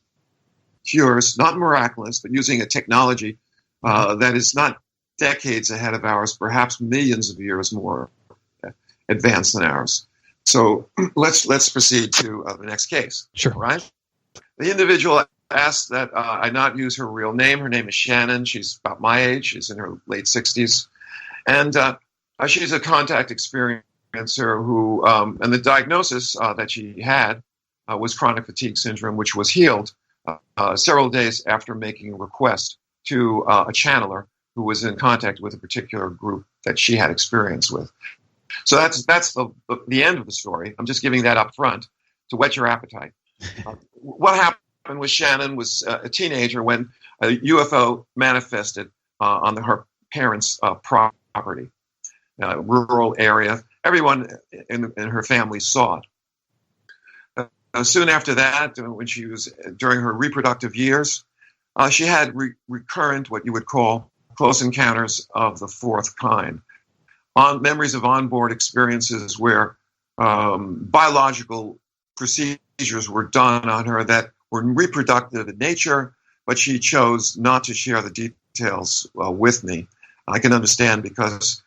cures, not miraculous, but using a technology that is not decades ahead of ours, perhaps millions of years more advanced than ours. So let's proceed to the next case. Sure. All right. The individual asked that I not use her real name. Her name is Shannon. She's about my age. She's in her late 60s. And she's a contact experiencer who, and the diagnosis that she had was chronic fatigue syndrome, which was healed several days after making a request to a channeler who was in contact with a particular group that she had experience with. So that's the end of the story. I'm just giving that up front to whet your appetite. What happened with Shannon was a teenager when a UFO manifested on her parents' property, rural area. Everyone in her family saw it. Soon after that, when she was during her reproductive years, she had recurrent, what you would call, close encounters of the fourth kind. Memories of onboard experiences where biological procedures were done on her that were reproductive in nature, but she chose not to share the details with me. I can understand because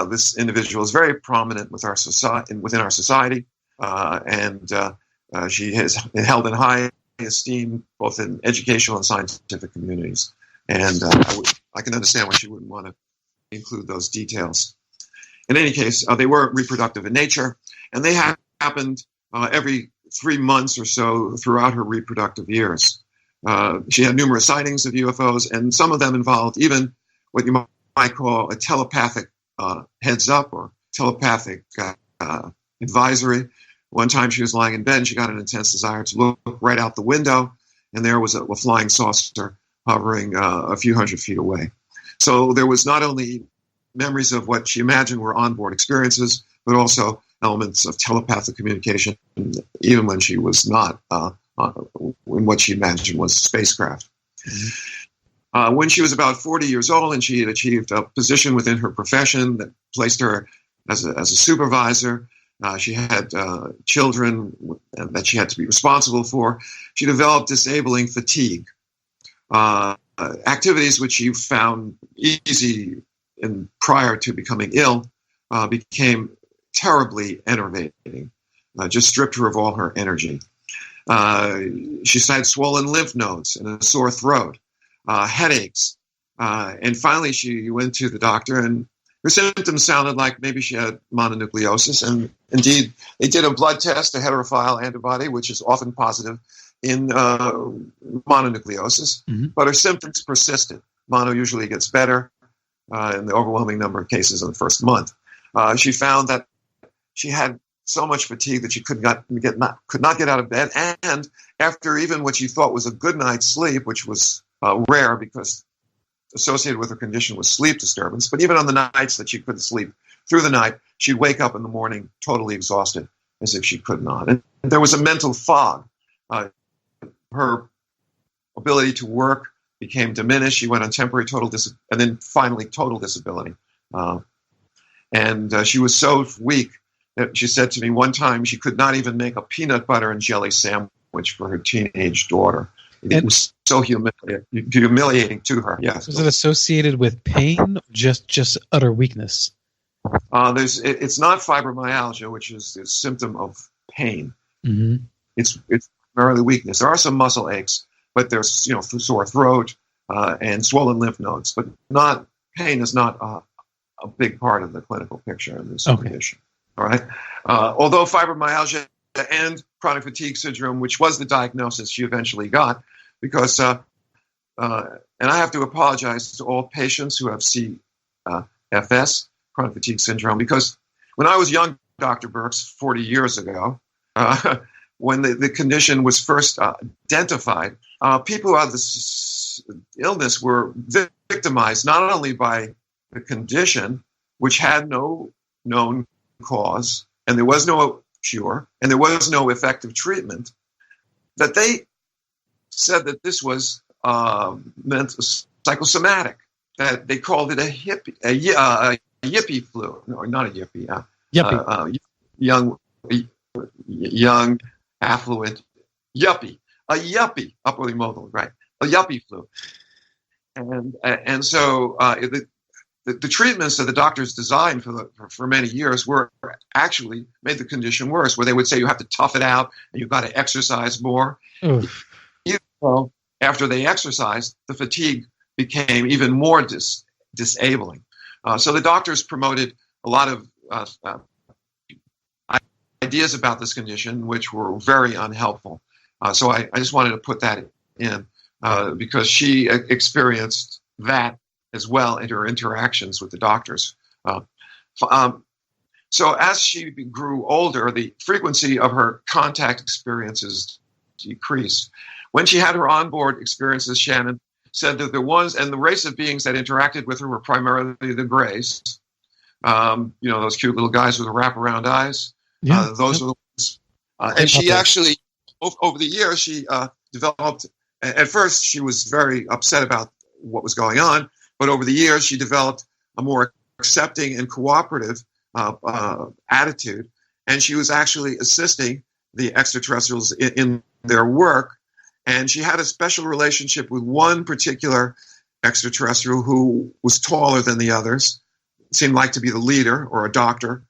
this individual is very prominent with within our society, and she is held in high esteem both in educational and scientific communities. And I can understand why she wouldn't want to include those details. In any case, they were reproductive in nature, and they happened every 3 months or so throughout her reproductive years. She had numerous sightings of UFOs, and some of them involved even what you might call a telepathic heads up or telepathic advisory. One time she was lying in bed and she got an intense desire to look right out the window, and there was a flying saucer hovering a few hundred feet away. So there was not only memories of what she imagined were onboard experiences, but also elements of telepathic communication, even when she was not in what she imagined was spacecraft. Mm-hmm. When she was about 40 years old and she had achieved a position within her profession that placed her as a supervisor, she had children that she had to be responsible for. She developed disabling fatigue, activities which she found easy prior to becoming ill became terribly enervating, just stripped her of all her energy. She had swollen lymph nodes and a sore throat, headaches, and finally she went to the doctor, and her symptoms sounded like maybe she had mononucleosis, and indeed they did a blood test, a heterophile antibody, which is often positive in mononucleosis, mm-hmm. but her symptoms persisted. Mono usually gets better in the overwhelming number of cases in the first month. She found that she had so much fatigue that she could not get out of bed, and after even what she thought was a good night's sleep, which was rare because associated with her condition was sleep disturbance, but even on the nights that she couldn't sleep through the night, she'd wake up in the morning totally exhausted, as if she could not. And there was a mental fog. Her ability to work became diminished. She went on temporary and then finally total disability. And she was so weak that she said to me one time she could not even make a peanut butter and jelly sandwich for her teenage daughter. It was so humiliating to her. Yes. Was it associated with pain or just utter weakness? It's not fibromyalgia, which is a symptom of pain. Mm-hmm. It's primarily weakness. There are some muscle aches, but there's sore throat and swollen lymph nodes, but not pain is not a big part of the clinical picture in this condition. All right. Although fibromyalgia and chronic fatigue syndrome, which was the diagnosis she eventually got, because and I have to apologize to all patients who have CFS, chronic fatigue syndrome, because when I was young, Dr. Burkes, 40 years ago, when the condition was first identified, people who had this illness were victimized not only by the condition, which had no known cause, and there was no cure, and there was no effective treatment, that they said that this was psychosomatic. That they called it a yippie flu, no, not a yippie, young, affluent yuppie, a yuppie, upwardly mobile, right? A yuppie flu, and so the treatments that the doctors designed for many years were actually made the condition worse. Where they would say you have to tough it out and you've got to exercise more. Oof. Even though after they exercised, the fatigue became even more disabling. So the doctors promoted a lot of ideas about this condition, which were very unhelpful. So I just wanted to put that in because she experienced that as well in her interactions with the doctors. So as she grew older, the frequency of her contact experiences decreased. When she had her onboard experiences, Shannon said that there was, and the race of beings that interacted with her were primarily the Greys. Those cute little guys with the wraparound eyes. Yeah, those are the ones. And she actually, over the years, she developed, at first she was very upset about what was going on, but over the years she developed a more accepting and cooperative attitude, and she was actually assisting the extraterrestrials in their work. And she had a special relationship with one particular extraterrestrial who was taller than the others, seemed like to be the leader or a doctor,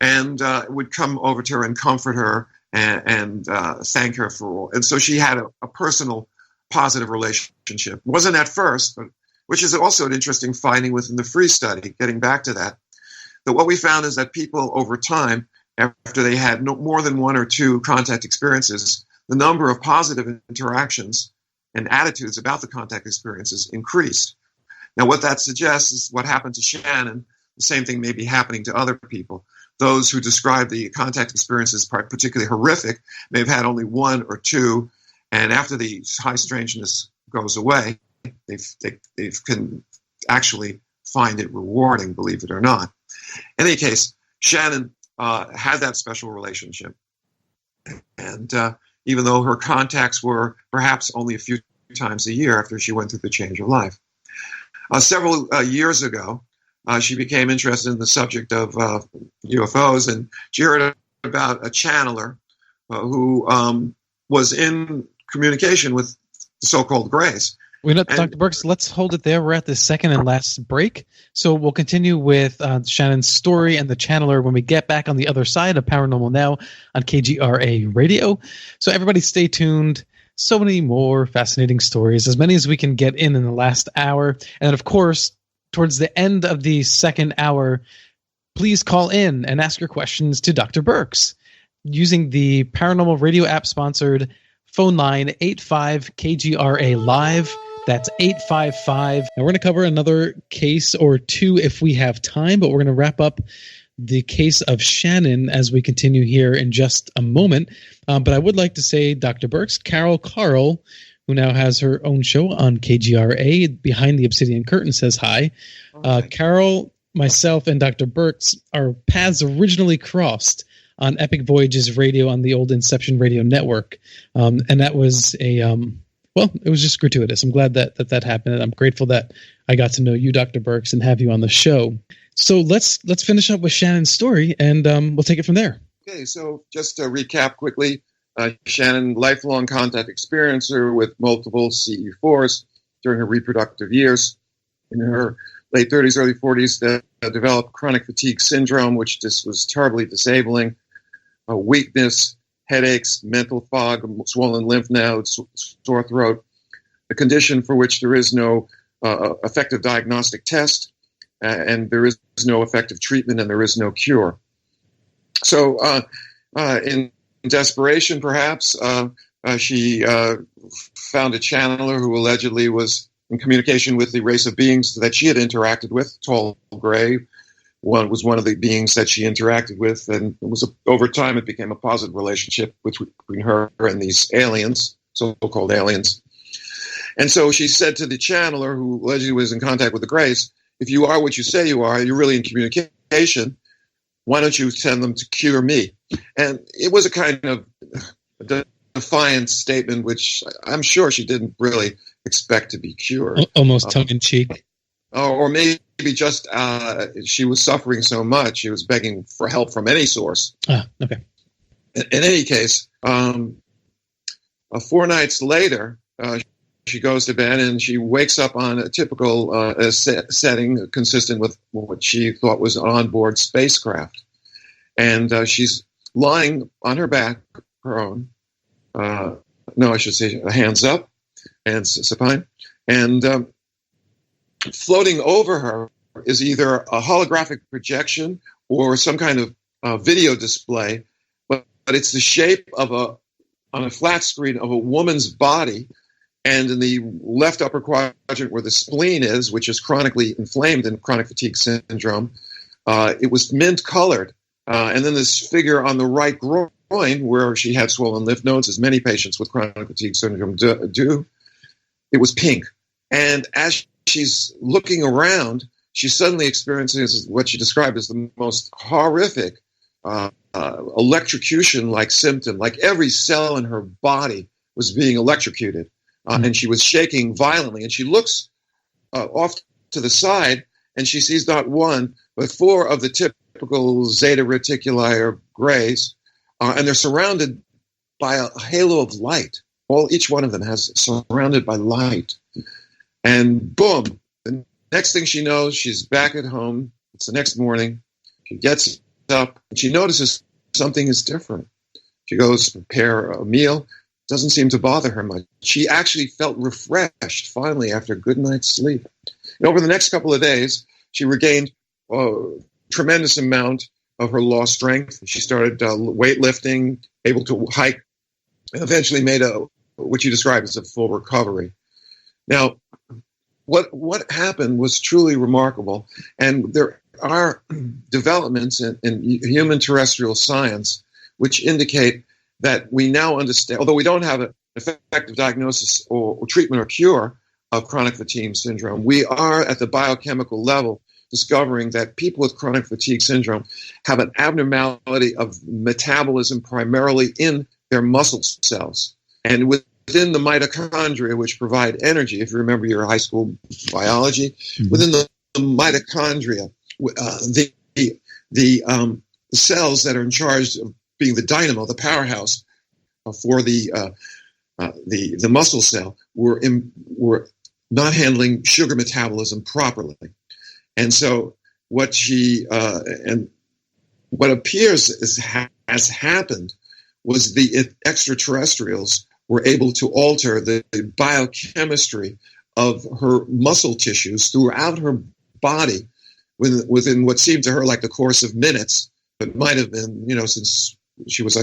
and would come over to her and comfort her and thank her for all. And so she had a personal, positive relationship. It wasn't at first, but which is also an interesting finding within the free study, getting back to that. That what we found is that people over time, after they had more than one or two contact experiences, the number of positive interactions and attitudes about the contact experiences increased. Now, what that suggests is what happened to Shannon, the same thing may be happening to other people. Those who describe the contact experiences particularly horrific may have had only one or two, and after the high strangeness goes away, they can actually find it rewarding, believe it or not. In any case, Shannon had that special relationship. And even though her contacts were perhaps only a few times a year after she went through the change of life. Several years ago, she became interested in the subject of UFOs, and she heard about a channeler who was in communication with the so-called Greys. Dr. Burkes, let's hold it there. We're at the second and last break. So we'll continue with Shannon's story and the channeler when we get back on the other side of Paranormal Now on KGRA Radio. So everybody stay tuned. So many more fascinating stories, as many as we can get in the last hour. And then, of course, towards the end of the second hour, please call in and ask your questions to Dr. Burkes using the Paranormal Radio app sponsored phone line 85 KGRA Live. That's 855. And we're going to cover another case or two if we have time, but we're going to wrap up the case of Shannon as we continue here in just a moment. But I would like to say, Dr. Burkes, Carol Carl, who now has her own show on KGRA, Behind the Obsidian Curtain, says hi. Carol, myself, and Dr. Burkes, our paths originally crossed on Epic Voyages Radio on the old Inception Radio Network. And that was it was just gratuitous. I'm glad that happened, and I'm grateful that I got to know you, Dr. Burkes, and have you on the show. So let's finish up with Shannon's story, and we'll take it from there. Okay, so just to recap quickly, Shannon, lifelong contact experiencer with multiple CE4s during her reproductive years. In her late 30s, early 40s, developed chronic fatigue syndrome, which just was terribly disabling, weakness, headaches, mental fog, swollen lymph nodes, sore throat, a condition for which there is no effective diagnostic test, and there is no effective treatment, and there is no cure. So in desperation, perhaps, she found a channeler who allegedly was in communication with the race of beings that she had interacted with, tall gray. One was one of the beings that she interacted with, and over time it became a positive relationship between her and these aliens, so-called aliens. And so she said to the channeler, who allegedly was in contact with the Greys, if you are what you say you are, you're really in communication, why don't you send them to cure me? And it was a kind of defiant statement, which I'm sure she didn't really expect to be cured. Almost tongue-in-cheek. Or maybe just she was suffering so much, she was begging for help from any source. Okay. In any case, 4 nights later, she goes to bed and she wakes up on a typical setting consistent with what she thought was an onboard spacecraft. And she's lying on her back, prone. I should say hands up and supine. And floating over her is either a holographic projection or some kind of video display, but it's the shape of on a flat screen of a woman's body. And in the left upper quadrant where the spleen is, which is chronically inflamed in chronic fatigue syndrome, it was mint colored. And then this figure on the right groin, where she had swollen lymph nodes, as many patients with chronic fatigue syndrome do, it was pink. And as she's looking around, she suddenly experiences what she described as the most horrific electrocution-like symptom. Like every cell in her body was being electrocuted. And she was shaking violently. And she looks off to the side, and she sees not one, but 4 of the typical zeta reticuli or grays. And they're surrounded by a halo of light. Each one of them has surrounded by light. And boom, the next thing she knows, she's back at home. It's the next morning. She gets up, and she notices something is different. She goes to prepare a meal. Doesn't seem to bother her much. She actually felt refreshed, finally, after a good night's sleep. And over the next couple of days, she regained a tremendous amount of her lost strength. She started weightlifting, able to hike, and eventually made what you described as a full recovery. Now, what happened was truly remarkable, and there are developments in human terrestrial science which indicate that we now understand, although we don't have an effective diagnosis or treatment or cure of chronic fatigue syndrome, we are at the biochemical level discovering that people with chronic fatigue syndrome have an abnormality of metabolism primarily in their muscle cells. And within the mitochondria, which provide energy, if you remember your high school biology, within the mitochondria, the cells that are in charge of being the dynamo, the powerhouse for the muscle cell, were not handling sugar metabolism properly, and so what appears has happened was the extraterrestrials were able to alter the biochemistry of her muscle tissues throughout her body within what seemed to her like the course of minutes, but might have been, since she was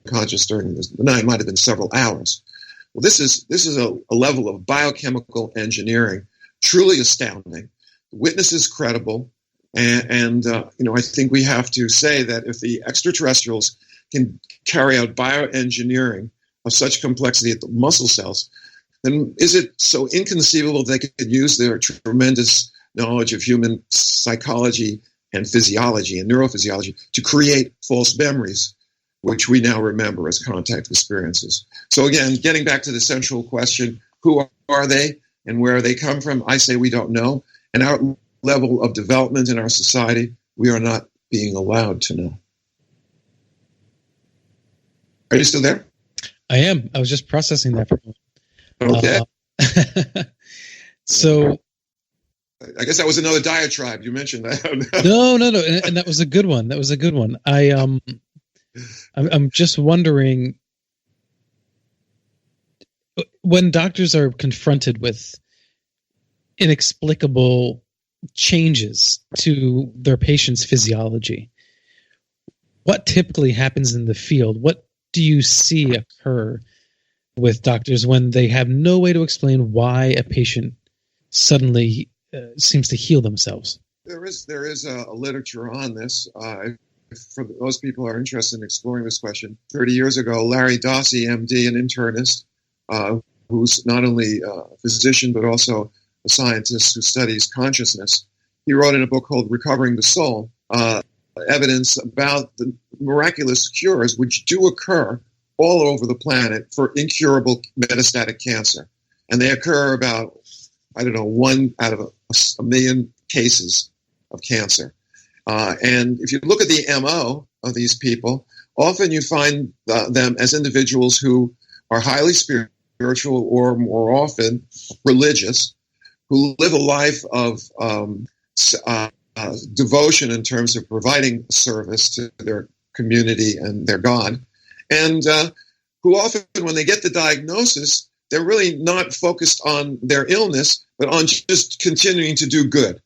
unconscious during the night, might have been several hours. Well, this is a level of biochemical engineering truly astounding. The witness is credible, and I think we have to say that if the extraterrestrials can carry out bioengineering of such complexity at the muscle cells, then is it so inconceivable they could use their tremendous knowledge of human psychology and physiology and neurophysiology to create false memories, which we now remember as contact experiences? So again, getting back to the central question, who are they and where they come from? I say we don't know. And our level of development in our society, we are not being allowed to know. Are you still there? I am. I was just processing that for a moment. Okay. So I guess that was another diatribe. You mentioned that. No. And that was a good one. I'm just wondering, when doctors are confronted with inexplicable changes to their patient's physiology, what typically happens in the field? What do you see occur with doctors when they have no way to explain why a patient suddenly seems to heal themselves? There is a literature on this. For those people who are interested in exploring this question, 30 years ago, Larry Dossey, MD, an internist, who's not only a physician but also a scientist who studies consciousness, he wrote in a book called Recovering the Soul, evidence about the miraculous cures which do occur all over the planet for incurable metastatic cancer. and they occur about, I don't know, 1 out of a million cases of cancer. And if you look at the MO of these people, often you find them as individuals who are highly spiritual or more often religious, who live a life of devotion in terms of providing service to their community and their God, and who often, when they get the diagnosis, they're really not focused on their illness, but on just continuing to do good.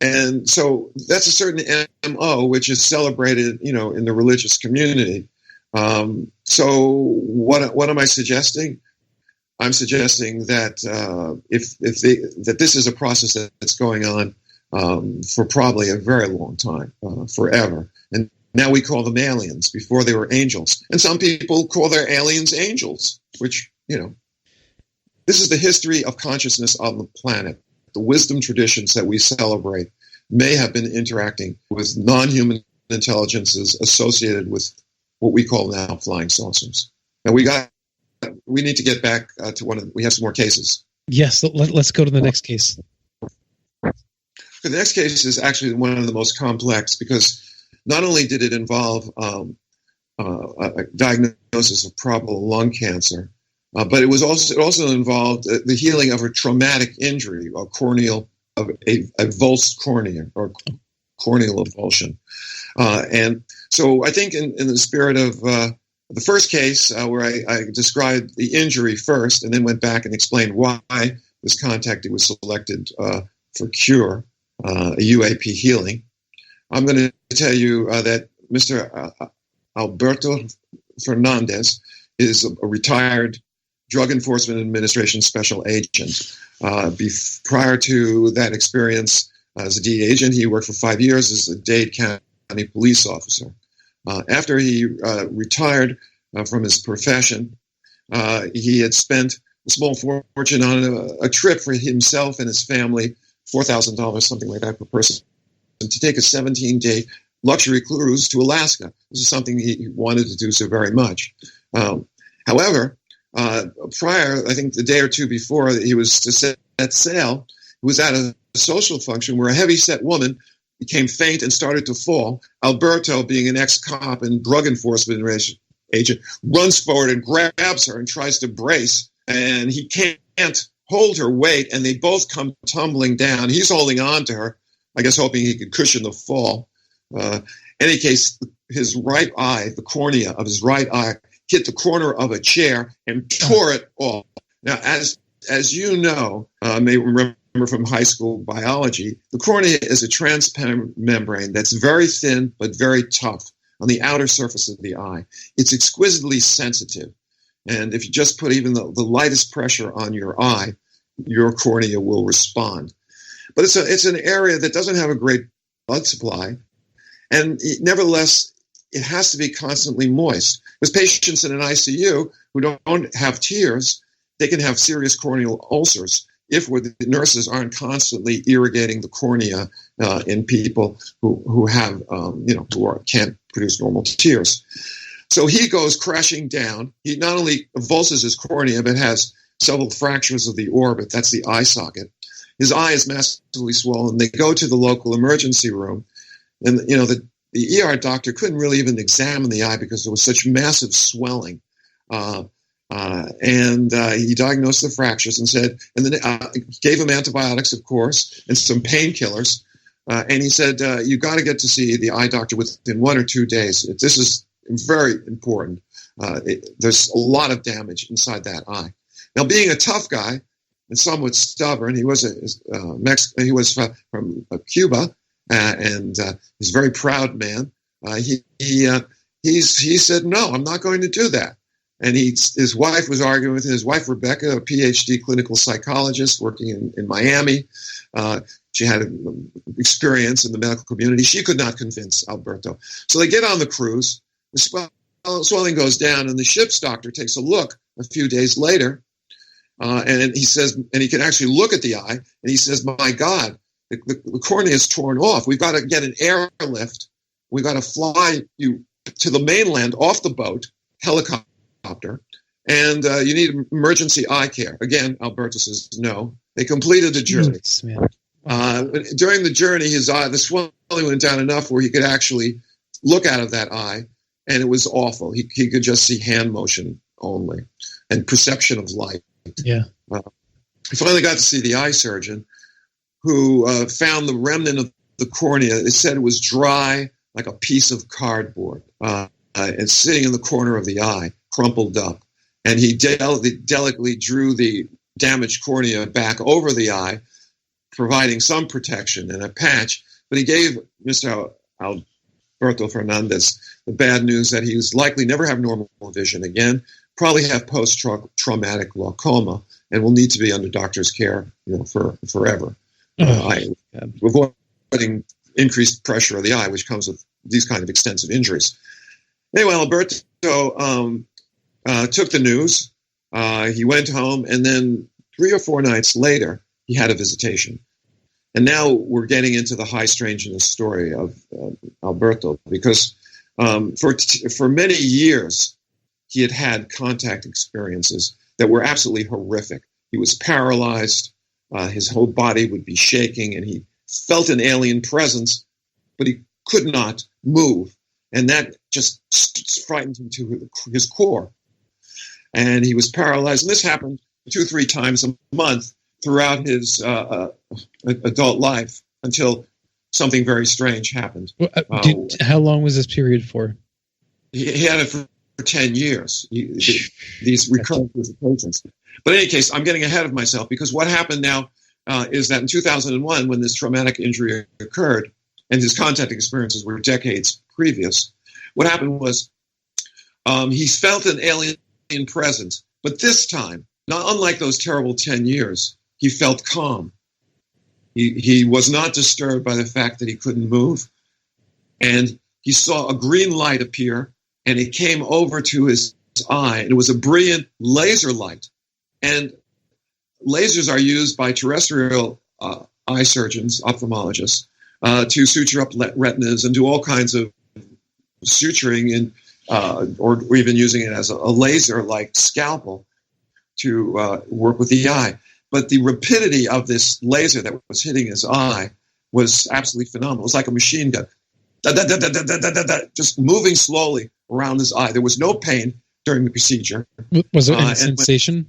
And so that's a certain MO, which is celebrated, in the religious community. So what am I suggesting? I'm suggesting that that this is a process that's going on for probably a very long time, forever. And now we call them aliens. Before they were angels. And some people call their aliens angels, which, this is the history of consciousness on the planet. The wisdom traditions that we celebrate may have been interacting with non-human intelligences associated with what we call now flying saucers. Now we need to get back to we have some more cases. Yes, let's go to the next case. The next case is actually one of the most complex because not only did it involve a diagnosis of probable lung cancer, but it also involved the healing of a traumatic injury, a avulsed cornea or corneal avulsion. And so I think in the spirit of the first case where I described the injury first and then went back and explained why this contactee was selected for cure, a UAP healing, I'm going to tell you that Mr. Alberto Fernandez is a retired Drug Enforcement Administration special agent. Prior to that experience as a DEA agent, he worked for 5 years as a Dade County police officer. After he retired from his profession, he had spent a small fortune on a trip for himself and his family, $4,000, something like that per person, to take a 17-day luxury cruise to Alaska. This is something he wanted to do so very much. However, prior, I think the day or two before he was to set sail, he was at a social function where a heavy-set woman became faint and started to fall. Alberto, being an ex-cop and drug enforcement agent, runs forward and grabs her and tries to brace, and he can't hold her weight, and they both come tumbling down. He's holding on to her, I guess hoping he could cushion the fall. Any case, his right eye, the cornea of his right eye, hit the corner of a chair and tore it off. Now, as you know, may remember from high school biology, the cornea is a transparent membrane that's very thin but very tough on the outer surface of the eye. It's exquisitely sensitive. And if you just put even the lightest pressure on your eye, your cornea will respond. But it's an area that doesn't have a great blood supply. And nevertheless, it has to be constantly moist. Because patients in an ICU who don't have tears, they can have serious corneal ulcers if the nurses aren't constantly irrigating the cornea in people who have, can't produce normal tears. So he goes crashing down. He not only avulses his cornea, but has several fractures of the orbit. That's the eye socket. His eye is massively swollen. They go to the local emergency room, and the ER doctor couldn't really even examine the eye because there was such massive swelling. And he diagnosed the fractures and said, and then gave him antibiotics, of course, and some painkillers. And he said, you got to get to see the eye doctor within 1 or 2 days. This is very important. There's a lot of damage inside that eye. Now, being a tough guy and somewhat stubborn, he was from Cuba, and he's a very proud man. He said, no, I'm not going to do that. And his wife was arguing with him. His wife, Rebecca, a PhD clinical psychologist working in Miami. She had experience in the medical community. She could not convince Alberto. So they get on the cruise. The swelling goes down, and the ship's doctor takes a look a few days later. And he says, and he can actually look at the eye, and he says, my God, the cornea is torn off. We've got to get an airlift. We've got to fly you to the mainland off the boat, helicopter, and you need emergency eye care. Again, Alberto says no. They completed the journey. During the journey, his eye, the swelling went down enough where he could actually look out of that eye, and it was awful. He could just see hand motion only and perception of light. Yeah. He finally got to see the eye surgeon, who found the remnant of the cornea. It said it was dry like a piece of cardboard, and sitting in the corner of the eye, crumpled up. And he delicately drew the damaged cornea back over the eye, providing some protection and a patch. But he gave Mr. Alberto Fernandez the bad news that he was likely never have normal vision again, probably have post-traumatic glaucoma, and will need to be under doctor's care, for forever. Avoiding increased pressure of the eye, which comes with these kind of extensive injuries. Anyway, Alberto took the news. He went home, and then 3 or 4 nights later, he had a visitation. And now we're getting into the high strangeness story of Alberto, because for many years, he had contact experiences that were absolutely horrific. He was paralyzed. His whole body would be shaking, and he felt an alien presence, but he could not move. And that just frightened him to his core. And he was paralyzed. And this happened 2-3 times a month throughout his adult life until something very strange happened. How long was this period for? He had it for 10 years, these recurrent visitations. But in any case, I'm getting ahead of myself, because what happened now is that in 2001, when this traumatic injury occurred, and his contact experiences were decades previous, what happened was he felt an alien presence. But this time, not unlike those terrible 10 years, he felt calm. He was not disturbed by the fact that he couldn't move. And he saw a green light appear, and it came over to his eye. And it was a brilliant laser light. And lasers are used by terrestrial eye surgeons, ophthalmologists, to suture up retinas and do all kinds of suturing, and or even using it as a laser-like scalpel to work with the eye. But the rapidity of this laser that was hitting his eye was absolutely phenomenal. It was like a machine gun, just moving slowly around his eye. There was no pain during the procedure. Was there any sensation?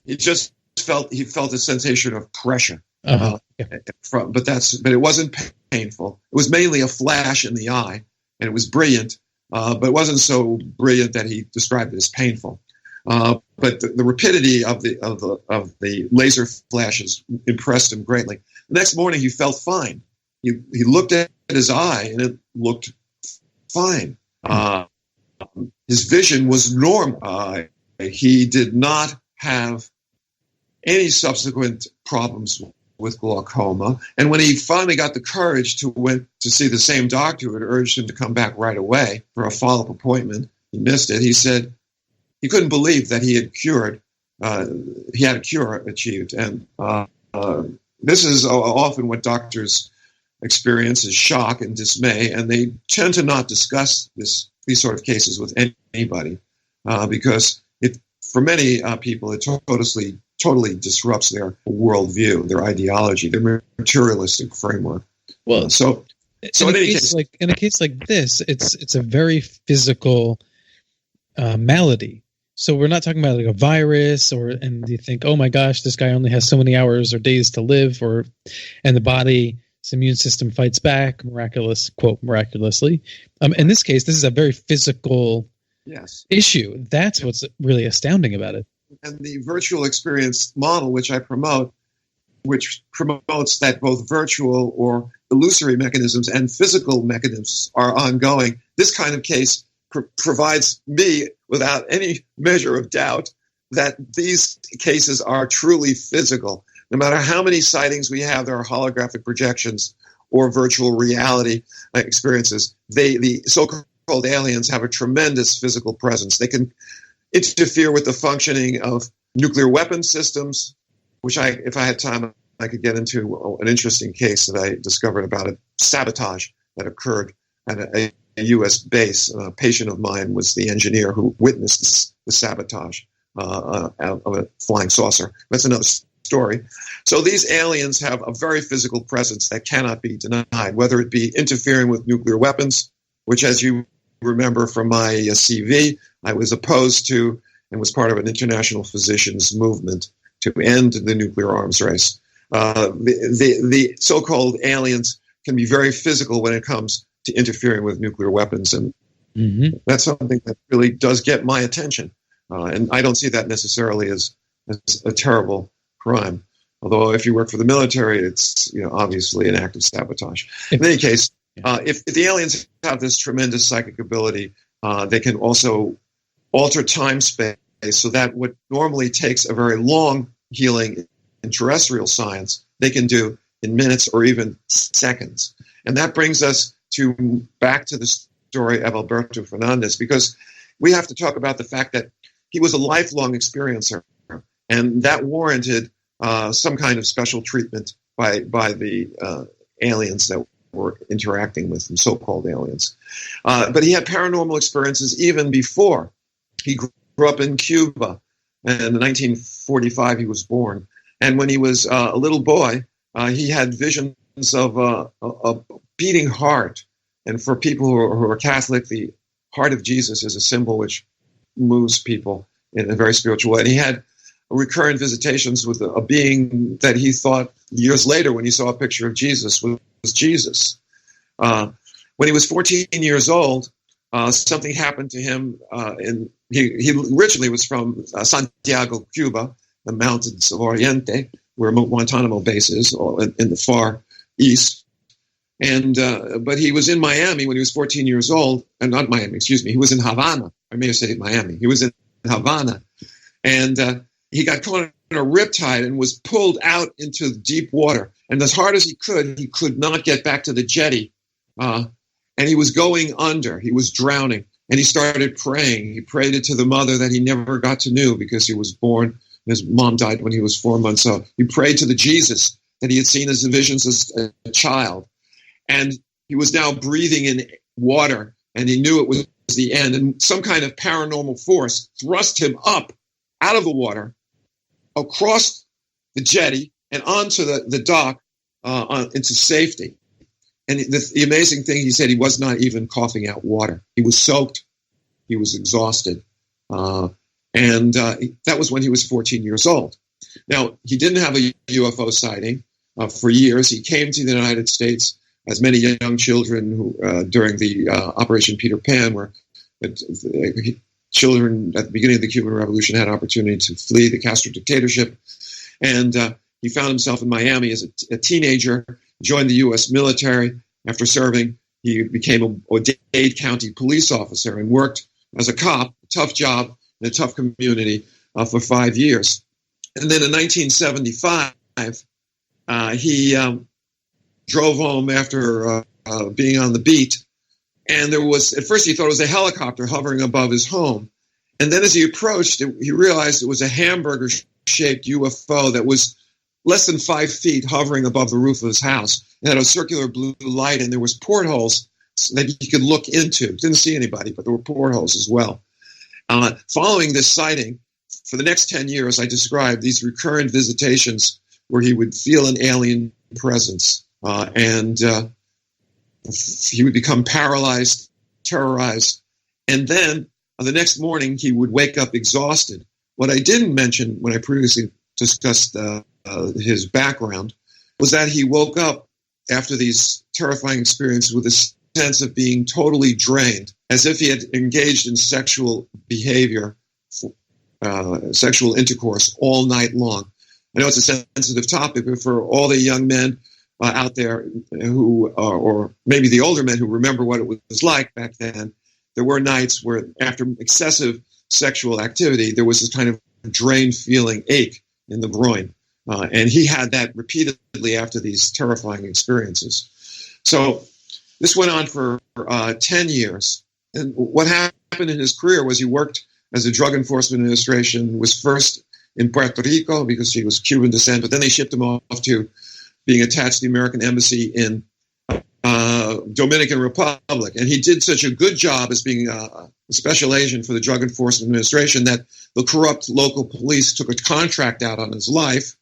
He just felt a sensation of pressure. But it wasn't painful. It was mainly a flash in the eye, and it was brilliant, but it wasn't so brilliant that he described it as painful. But the rapidity of the laser flashes impressed him greatly. The next morning, he felt fine. He looked at his eye, and it looked fine. His vision was normal. He did not have any subsequent problems with glaucoma. And when he finally got the courage to see the same doctor who had urged him to come back right away for a follow-up appointment, he missed it. He said he couldn't believe that he had cured. He had a cure achieved. And this is often what doctors experience is shock and dismay, and they tend to not discuss these sort of cases with anybody because for many people it totally disrupts their worldview, their ideology, their materialistic framework. Well, so in a case like this, it's a very physical malady. So we're not talking about like a virus, and you think, oh my gosh, this guy only has so many hours or days to live, and the body's immune system fights back miraculously. In this case, this is a very physical issue. That's what's really astounding about it. And the virtual experience model, which I promote, which promotes that both virtual or illusory mechanisms and physical mechanisms are ongoing. This kind of case provides me, without any measure of doubt, that these cases are truly physical. No matter how many sightings we have, there are holographic projections or virtual reality experiences. The so-called aliens have a tremendous physical presence. They can interfere with the functioning of nuclear weapon systems, which if I had time, I could get into an interesting case that I discovered about a sabotage that occurred at a U.S. base. A patient of mine was the engineer who witnessed the sabotage of a flying saucer. That's another story. So these aliens have a very physical presence that cannot be denied, whether it be interfering with nuclear weapons, which, as you remember from my CV, I was opposed to and was part of an international physicians movement to end the nuclear arms race. The so-called aliens can be very physical when it comes to interfering with nuclear weapons, and that's something that really does get my attention. And I don't see that necessarily as a terrible crime. Although if you work for the military, it's obviously an act of sabotage. In any case, if the aliens have this tremendous psychic ability, they can also alter time-space so that what normally takes a very long healing in terrestrial science, they can do in minutes or even seconds. And that brings us back to the story of Alberto Fernandez, because we have to talk about the fact that he was a lifelong experiencer, and that warranted some kind of special treatment by the aliens that were interacting with him, so-called aliens. But he had paranormal experiences even before. He grew up in Cuba, and in 1945 he was born. And when he was a little boy, he had visions of a beating heart. And for people who are Catholic, the heart of Jesus is a symbol which moves people in a very spiritual way. And he had recurrent visitations with a being that he thought years later, when he saw a picture of Jesus, was Jesus. When he was 14 years old, something happened to him. He originally was from Santiago, Cuba, the mountains of Oriente, where Guantanamo base is, in the far east. But he was in Miami when he was 14 years old, and not Miami, excuse me. He was in Havana. I may have said Miami. He was in Havana, and he got caught in a riptide and was pulled out into deep water. And as hard as he could not get back to the jetty, and he was going under. He was drowning, and he started praying. He prayed it to the mother that he never got to know because he was born. His mom died when he was 4 months old. He prayed to the Jesus that he had seen as visions as a child. And he was now breathing in water, and he knew it was the end. And some kind of paranormal force thrust him up out of the water, across the jetty, and onto the dock into safety. And the amazing thing, he said he was not even coughing out water. He was soaked. He was exhausted. And that was when he was 14 years old. Now, he didn't have a UFO sighting for years. He came to the United States, as many young children who, during the Operation Peter Pan, where children at the beginning of the Cuban Revolution had opportunity to flee the Castro dictatorship. And he found himself in Miami as a teenager, joined the U.S. military. After serving, he became a Dade County police officer and worked as a cop, a tough job in a tough community, for 5 years. And then in 1975, he drove home after being on the beat. And there was, at first he thought it was a helicopter hovering above his home. And then as he approached, he realized it was a hamburger-shaped UFO that was less than 5 feet hovering above the roof of his house. It had a circular blue light, and there was portholes that he could look into. Didn't see anybody, but there were portholes as well. Following this sighting, for the next 10 years, I described these recurrent visitations where he would feel an alien presence, and he would become paralyzed, terrorized, and then the next morning he would wake up exhausted. What I didn't mention when I previously discussed his background was that he woke up after these terrifying experiences with a sense of being totally drained, as if he had engaged in sexual behavior, sexual intercourse all night long. I know it's a sensitive topic, but for all the young men out there who, or maybe the older men who remember what it was like back then, there were nights where after excessive sexual activity, there was this kind of drained feeling, ache in the groin. And he had that repeatedly after these terrifying experiences. So this went on for 10 years. And what happened in his career was he worked as a Drug Enforcement Administration, was first in Puerto Rico because he was Cuban descent, but then they shipped him off to being attached to the American Embassy in Dominican Republic. And he did such a good job as being a special agent for the Drug Enforcement Administration that the corrupt local police took a contract out on his life,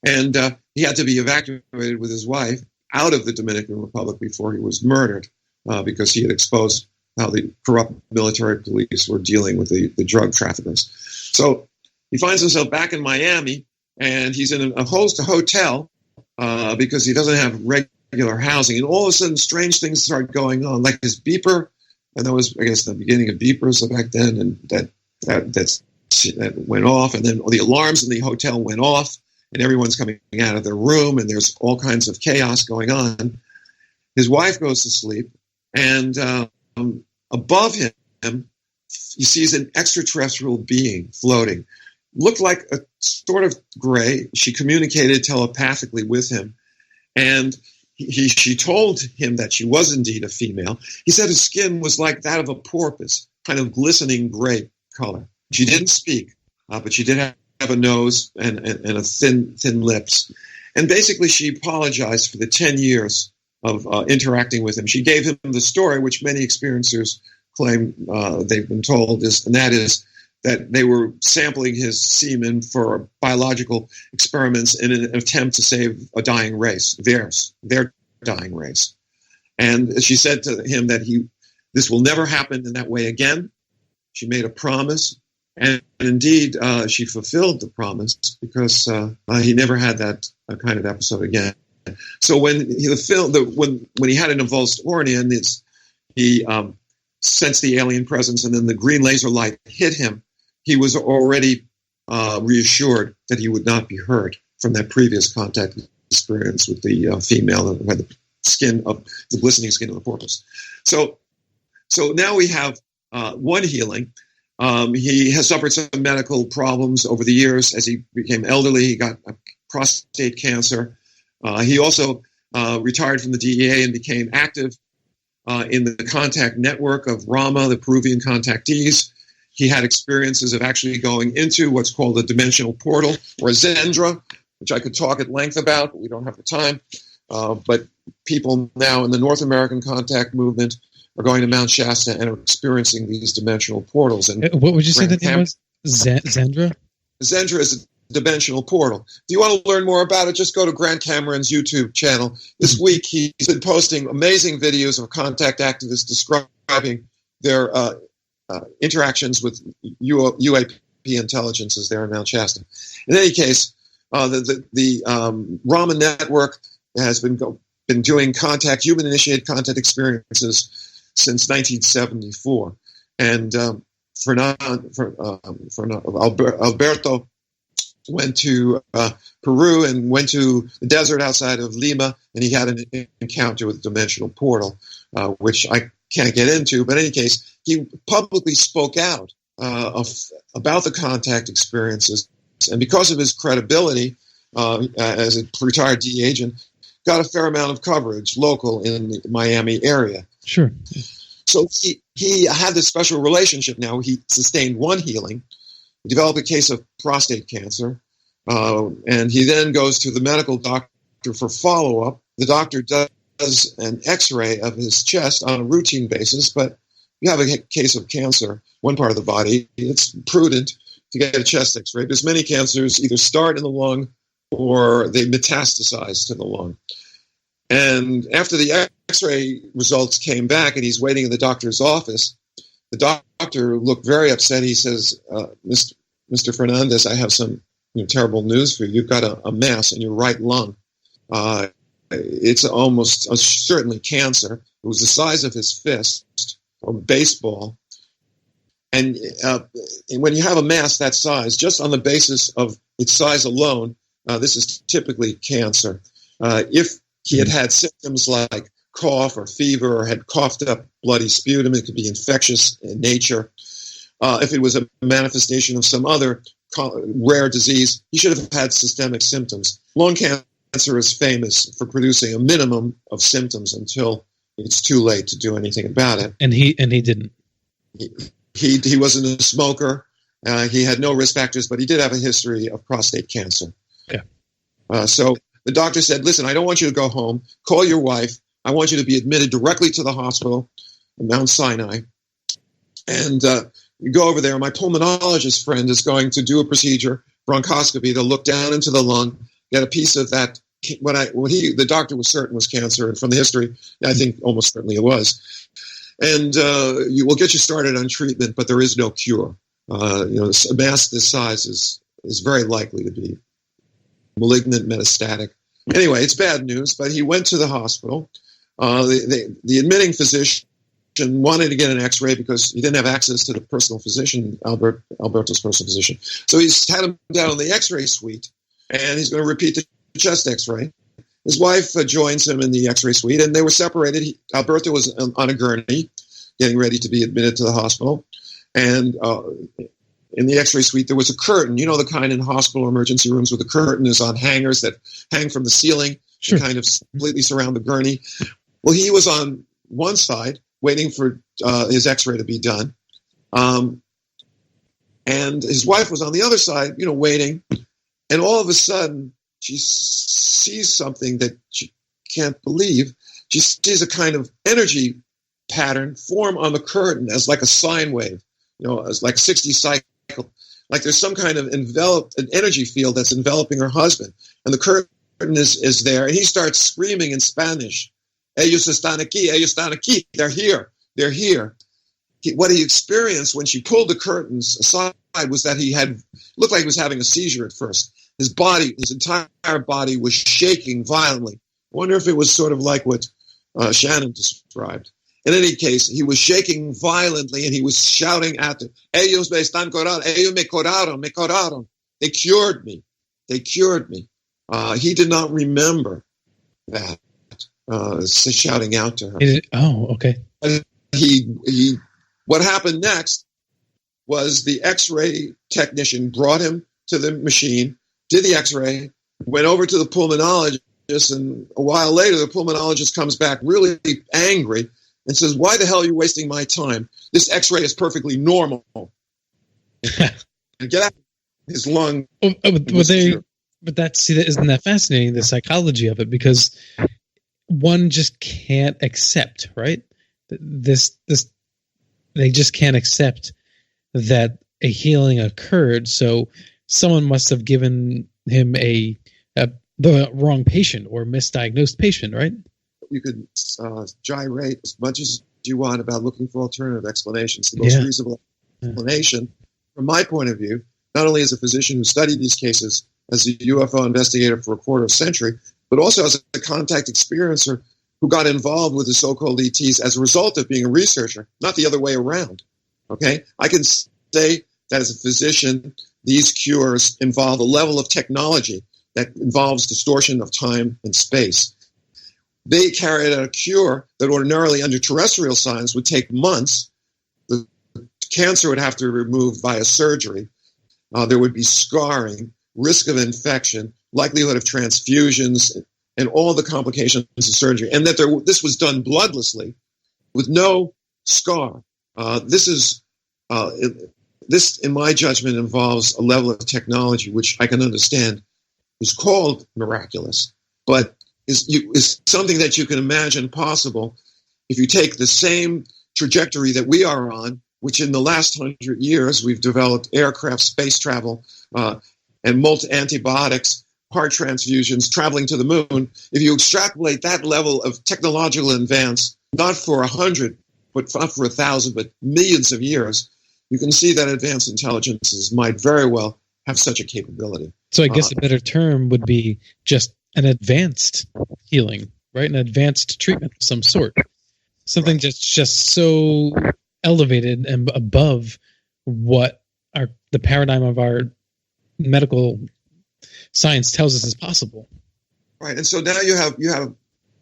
and he had to be evacuated with his wife out of the Dominican Republic before he was murdered because he had exposed how the corrupt military police were dealing with the drug traffickers. So he finds himself back in Miami, and he's in a hotel because he doesn't have regular housing. And all of a sudden, strange things start going on, like his beeper, and that was, I guess, the beginning of beepers back then, and that went off, and then the alarms in the hotel went off, and everyone's coming out of their room, and there's all kinds of chaos going on. His wife goes to sleep, and above him, he sees an extraterrestrial being floating. Looked like a sort of gray. She communicated telepathically with him, and she told him that she was indeed a female. He said his skin was like that of a porpoise, kind of glistening gray color. She didn't speak, but she did have a nose and a thin lips. And basically, she apologized for the 10 years of interacting with him. She gave him the story, which many experiencers claim they've been told, and that is that they were sampling his semen for biological experiments in an attempt to save a dying race, their dying race. And she said to him that this will never happen in that way again. She made a promise, and indeed she fulfilled the promise because he never had that kind of episode again. So when he had an avulsed Ornian, he sensed the alien presence, and then the green laser light hit him. He was already reassured that he would not be hurt from that previous contact experience with the female who had the glistening skin of the porpoise. So now we have one healing. He has suffered some medical problems over the years as he became elderly. He got prostate cancer. He also retired from the DEA and became active in the contact network of Rama, the Peruvian contactees. He had experiences of actually going into what's called a dimensional portal, or a Zendra, which I could talk at length about, but we don't have the time. But people now in the North American contact movement are going to Mount Shasta and are experiencing these dimensional portals. And what would you say the name was? Zendra? Zendra is a dimensional portal. If you want to learn more about it, just go to Grant Cameron's YouTube channel. This week, he's been posting amazing videos of contact activists describing their interactions with UAP intelligences there in Mount Shasta. In any case, the Raman network has been doing human-initiated contact experiences since 1974. And Alberto went to Peru and went to the desert outside of Lima, and he had an encounter with a dimensional portal, which I can't get into. But in any case, he publicly spoke out about the contact experiences, and because of his credibility as a retired DEA agent, got a fair amount of coverage local in the Miami area. Sure. So he had this special relationship now. He sustained one healing. He developed a case of prostate cancer, and he then goes to the medical doctor for follow-up. The doctor does an X-ray of his chest on a routine basis, but you have a case of cancer, one part of the body, it's prudent to get a chest X-ray because many cancers either start in the lung or they metastasize to the lung. And after the X-ray results came back and he's waiting in the doctor's office, the doctor looked very upset. He says, Mr. Fernandez, I have some terrible news for you. You've got a mass in your right lung. It's almost certainly cancer. It was the size of his fist, or baseball. And when you have a mass that size, just on the basis of its size alone, this is typically cancer. If he had symptoms like cough or fever or had coughed up bloody sputum, it could be infectious in nature. If it was a manifestation of some other rare disease, he should have had systemic symptoms. Lung cancer is famous for producing a minimum of symptoms until it's too late to do anything about it. And he didn't. He wasn't a smoker. He had no risk factors, but he did have a history of prostate cancer. Yeah. So the doctor said, listen, I don't want you to go home. Call your wife. I want you to be admitted directly to the hospital in Mount Sinai. And you go over there. My pulmonologist friend is going to do a procedure, bronchoscopy, to look down into the lung, get a piece of that. The doctor was certain was cancer, and from the history, I think almost certainly it was. And you will get you started on treatment, but there is no cure. A mass this size is very likely to be malignant, metastatic. Anyway, it's bad news, but he went to the hospital. The admitting physician wanted to get an x-ray because he didn't have access to the personal physician, Alberto's personal physician. So he's had him down in the x-ray suite, and he's going to repeat the chest x-ray. His wife joins him in the x-ray suite, and they were separated. Alberto was on a gurney, getting ready to be admitted to the hospital. And in the x-ray suite, there was a curtain, the kind in hospital emergency rooms where the curtain is on hangers that hang from the ceiling, sure, to kind of completely surround the gurney. Well, he was on one side, waiting for his x-ray to be done. And his wife was on the other side, waiting. And all of a sudden, she sees something that she can't believe. She sees a kind of energy pattern form on the curtain as like a sine wave, as like 60 cycle. Like there's some kind of an energy field that's enveloping her husband. And the curtain is there. And he starts screaming in Spanish, "Ellos están aquí, ellos están aquí. They're here, they're here." What he experienced when she pulled the curtains aside was that looked like he was having a seizure at first. His entire body was shaking violently. I wonder if it was sort of like what Shannon described. In any case, he was shaking violently, and he was shouting at them, "Ellos me están curando, ellos me curaron. They cured me. They cured me." He did not remember that, shouting out to her. Okay. What happened next was the x-ray technician brought him to the machine, did the x-ray, went over to the pulmonologist, and a while later the pulmonologist comes back really angry and says, "Why the hell are you wasting my time? This x-ray is perfectly normal." And get out his lung. Isn't that fascinating, the psychology of it? Because one just can't accept, right? They just can't accept that a healing occurred. So someone must have given him the wrong patient or misdiagnosed patient, right? You could gyrate as much as you want about looking for alternative explanations. The most reasonable explanation, from my point of view, not only as a physician who studied these cases, as a UFO investigator for a quarter of a century, but also as a contact experiencer who got involved with the so-called ETs as a result of being a researcher, not the other way around. Okay? I can say that as a physician, these cures involve a level of technology that involves distortion of time and space. They carried out a cure that ordinarily under terrestrial science would take months. The cancer would have to be removed via surgery. There would be scarring, risk of infection, likelihood of transfusions, and all the complications of surgery. And that this was done bloodlessly with no scar. This, in my judgment, involves a level of technology which I can understand is called miraculous, but is something that you can imagine possible if you take the same trajectory that we are on, which in the last 100 years we've developed aircraft, space travel, and antibiotics, heart transfusions, traveling to the moon. If you extrapolate that level of technological advance, not for 100, but not for 1,000, but millions of years, you can see that advanced intelligences might very well have such a capability. So I guess a better term would be just an advanced healing, right? An advanced treatment of some sort. Something just so elevated and above what the paradigm of our medical science tells us is possible. Right. And so now you have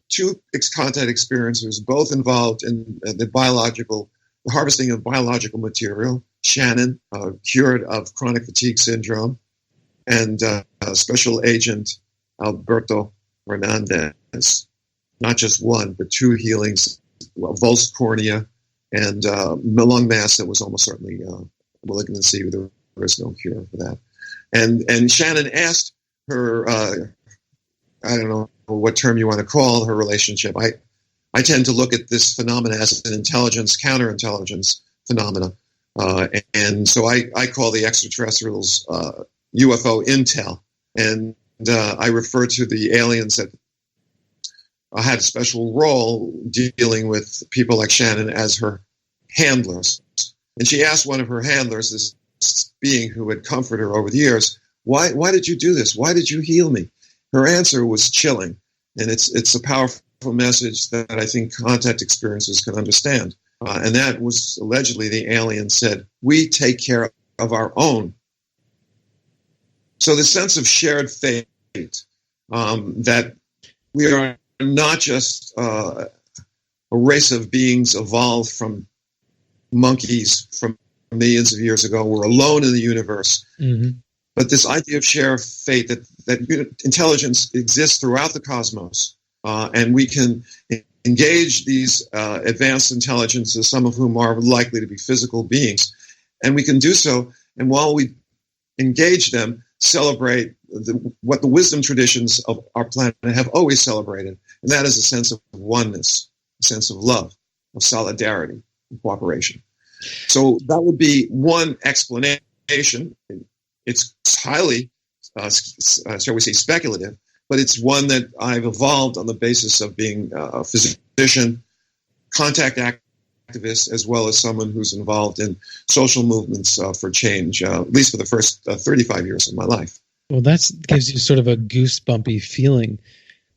two contact experiencers, both involved in the harvesting of biological material. Shannon, cured of chronic fatigue syndrome, and Special Agent Alberto Hernandez. Not just one, but two healings, avulsed cornea and lung mass that was almost certainly malignancy. There is no cure for that. And Shannon asked her, I don't know what term you want to call her relationship. I tend to look at this phenomena as an intelligence, counterintelligence phenomena. And so I call the extraterrestrials UFO intel. And I refer to the aliens that had a special role dealing with people like Shannon as her handlers. And she asked one of her handlers, this being who had comforted her over the years, why did you do this? Why did you heal me? Her answer was chilling. And it's a powerful message that I think contact experiencers can understand. And that was allegedly the alien said, we take care of our own. So the sense of shared fate, that we are not just a race of beings evolved from monkeys from millions of years ago. We're alone in the universe. Mm-hmm. But this idea of shared fate, that intelligence exists throughout the cosmos, and we can engage these advanced intelligences, some of whom are likely to be physical beings, and we can do so. And while we engage them, celebrate what the wisdom traditions of our planet have always celebrated, and that is a sense of oneness, a sense of love, of solidarity, and cooperation. So that would be one explanation. It's highly, shall we say, speculative, but it's one that I've evolved on the basis of being a physician, contact activist, as well as someone who's involved in social movements for change, at least for the first 35 years of my life. Well, that gives you sort of a goosebumpy feeling,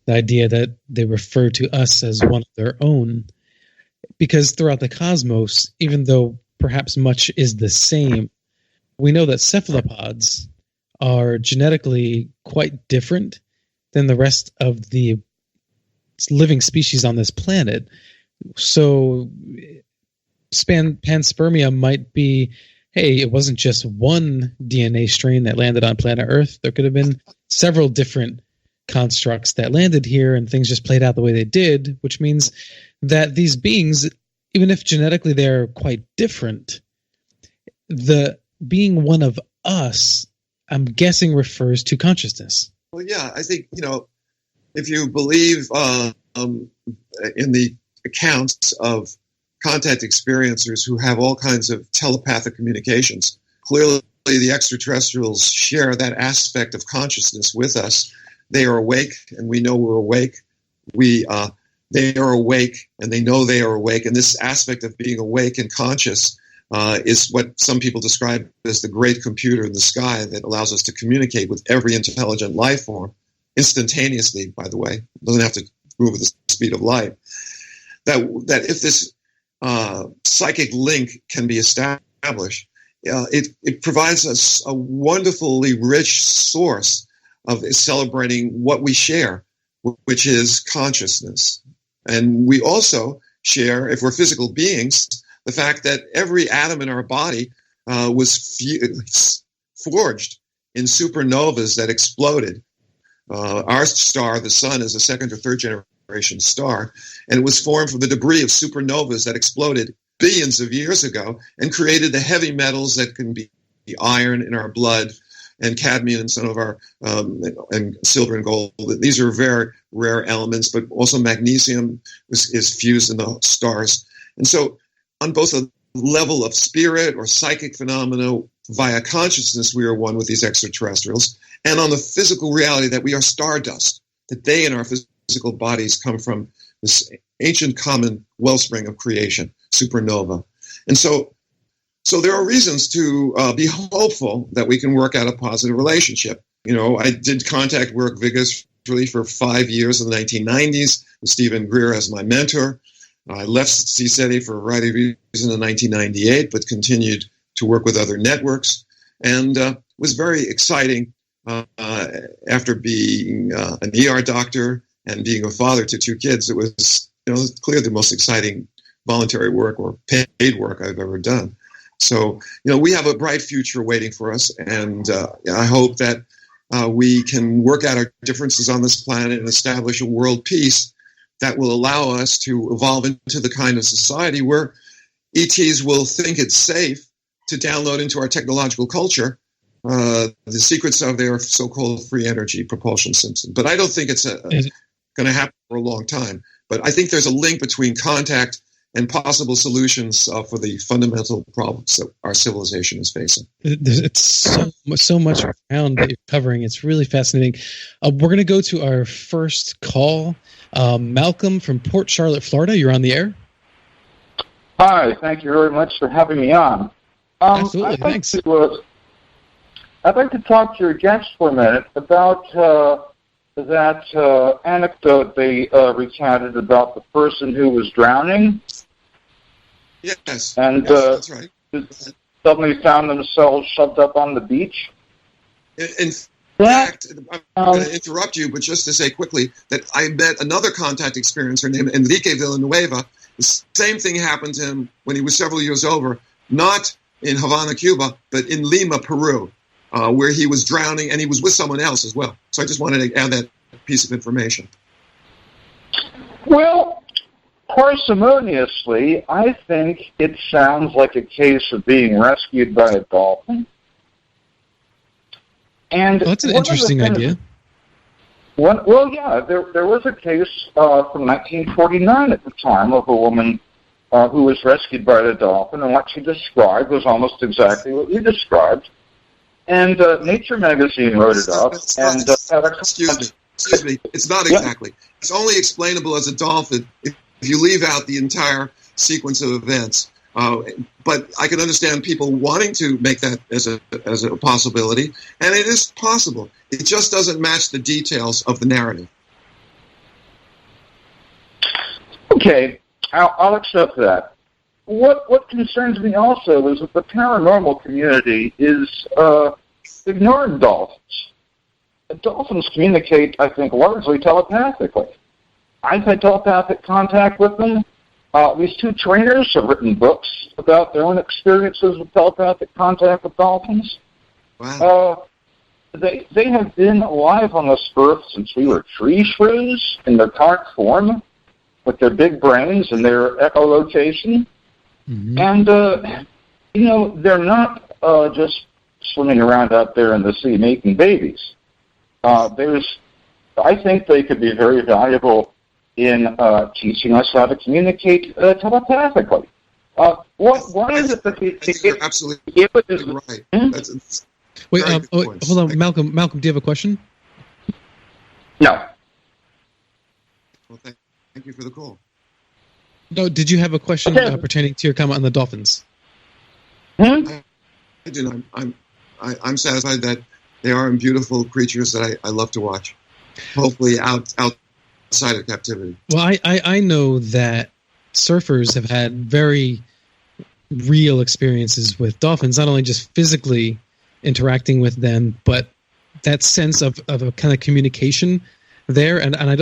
the idea that they refer to us as one of their own. Because throughout the cosmos, even though perhaps much is the same, we know that cephalopods are genetically quite different than the rest of the living species on this planet. So panspermia might be, hey, it wasn't just one DNA strain that landed on planet Earth. There could have been several different constructs that landed here, and things just played out the way they did, which means that these beings, even if genetically they're quite different, the being one of us, I'm guessing, refers to consciousness. Well, yeah, I think, if you believe in the accounts of contact experiencers who have all kinds of telepathic communications, clearly the extraterrestrials share that aspect of consciousness with us. They are awake, and we know we're awake. They are awake, and they know they are awake. And this aspect of being awake and conscious is what some people describe as the great computer in the sky that allows us to communicate with every intelligent life form instantaneously, by the way. It doesn't have to move at the speed of light. That if this psychic link can be established, it provides us a wonderfully rich source of celebrating what we share, which is consciousness. And we also share, if we're physical beings, the fact that every atom in our body was forged in supernovas that exploded. Our star, the sun, is a second or third generation star, and it was formed from the debris of supernovas that exploded billions of years ago and created the heavy metals that can be iron in our blood and cadmium in some of our, and silver and gold. These are very rare elements, but also magnesium is fused in the stars. And so on both a level of spirit or psychic phenomena via consciousness, we are one with these extraterrestrials, and on the physical reality that we are stardust, that they in our physical bodies come from this ancient common wellspring of creation, supernova. And so there are reasons to be hopeful that we can work out a positive relationship. I did contact work vigorously for 5 years in the 1990s with Stephen Greer as my mentor. I left CSETI for a variety of reasons in 1998, but continued to work with other networks, and was very exciting after being an ER doctor and being a father to 2 kids. It was clearly the most exciting voluntary work or paid work I've ever done. So, we have a bright future waiting for us, and I hope that we can work out our differences on this planet and establish a world peace that will allow us to evolve into the kind of society where ETs will think it's safe to download into our technological culture the secrets of their so-called free energy propulsion system. But I don't think it's going to happen for a long time. But I think there's a link between contact and possible solutions for the fundamental problems that our civilization is facing. It's so much ground that you're covering. It's really fascinating. We're going to go to our first call. Malcolm from Port Charlotte, Florida. You're on the air. Hi, thank you very much for having me on. Absolutely, thanks. I'd like to talk to your guest for a minute about that anecdote they recounted about the person who was drowning. Yes, and that's right. Suddenly found themselves shoved up on the beach. In fact, I'm going to interrupt you, but just to say quickly that I met another contact experiencer named Enrique Villanueva. The same thing happened to him when he was several years over, not in Havana, Cuba, but in Lima, Peru, where he was drowning, and he was with someone else as well. So I just wanted to add that piece of information. Well, parsimoniously, I think it sounds like a case of being rescued by a dolphin. And that's an interesting idea. There was a case from 1949 at the time of a woman who was rescued by the dolphin, and what she described was almost exactly what you described. And Nature magazine wrote it up. Excuse me. It's not exactly. Yeah. It's only explainable as a dolphin if you leave out the entire sequence of events. But I can understand people wanting to make that as a possibility, and it is possible. It just doesn't match the details of the narrative. Okay, I'll accept that. What concerns me also is that the paranormal community is ignoring dolphins. Dolphins communicate, I think, largely telepathically. I've had telepathic contact with them. These two trainers have written books about their own experiences with telepathic contact with dolphins. Wow. They have been alive on this earth since we were tree shrews in their current form, with their big brains and their echolocation. Mm-hmm. And, they're not just swimming around out there in the sea making babies. I think they could be very valuable in teaching us how to communicate telepathically. What is it that you're absolutely right. Wait, hold on, Malcolm. Malcolm, do you have a question? No. Well, thank you for the call. No, did you have a question pertaining to your comment on the dolphins? I do. I'm satisfied that they are beautiful creatures that I love to watch. Hopefully outside of captivity. Well, I know that surfers have had very real experiences with dolphins, not only just physically interacting with them, but that sense of a kind of communication there. And I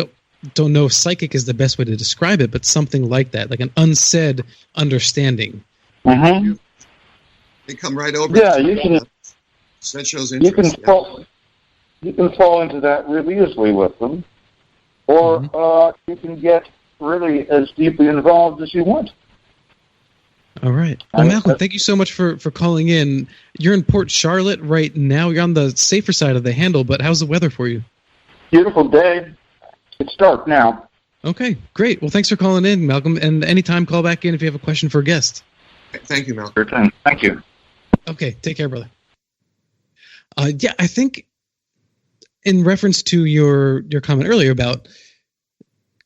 don't know if psychic is the best way to describe it, but something like that, like an unsaid understanding. Mm-hmm. They come right over. Yeah, you can. That shows interest. You can fall into that really easily with them, or you can get really as deeply involved as you want. All right. Well, Malcolm, thank you so much for calling in. You're in Port Charlotte right now. You're on the safer side of the handle, but how's the weather for you? Beautiful day. It's dark now. Okay, great. Well, thanks for calling in, Malcolm. And anytime, call back in if you have a question for a guest. Thank you, Malcolm. Thank you. Okay, take care, brother. Yeah, I think in reference to your comment earlier about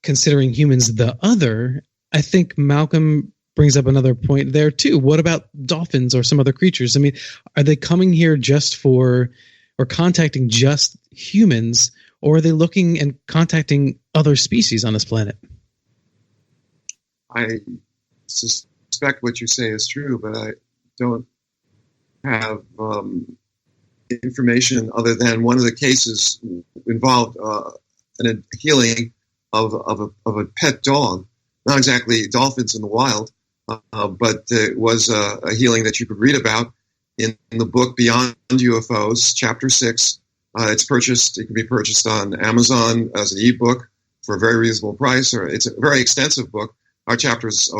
considering humans the other, I think Malcolm brings up another point there too. What about dolphins or some other creatures? I mean, are they coming here just for or contacting just humans, or are they looking and contacting other species on this planet? I suspect what you say is true, but I don't have information other than one of the cases involved in a healing of a pet dog. Not exactly dolphins in the wild, but it was a healing that you could read about in the book Beyond UFOs, Chapter 6. It can be purchased on Amazon as an ebook for a very reasonable price. Or it's a very extensive book. Our chapter is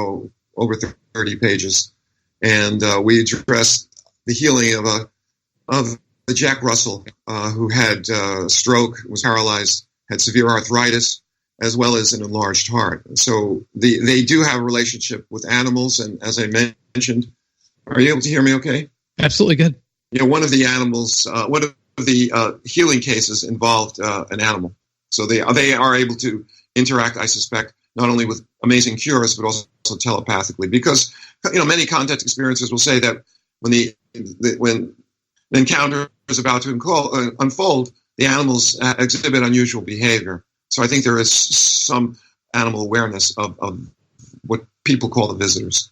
over 30 pages, and we address the healing of the Jack Russell who had stroke, was paralyzed, had severe arthritis, as well as an enlarged heart. So they do have a relationship with animals, and as I mentioned, are you able to hear me okay? Absolutely good. One of the animals, one of the healing cases involved an animal. So they are able to interact, I suspect, not only with amazing cures, but also telepathically. Because, many contact experiencers will say that when the encounter is about to unfold, the animals exhibit unusual behavior. So I think there is some animal awareness of what people call the visitors.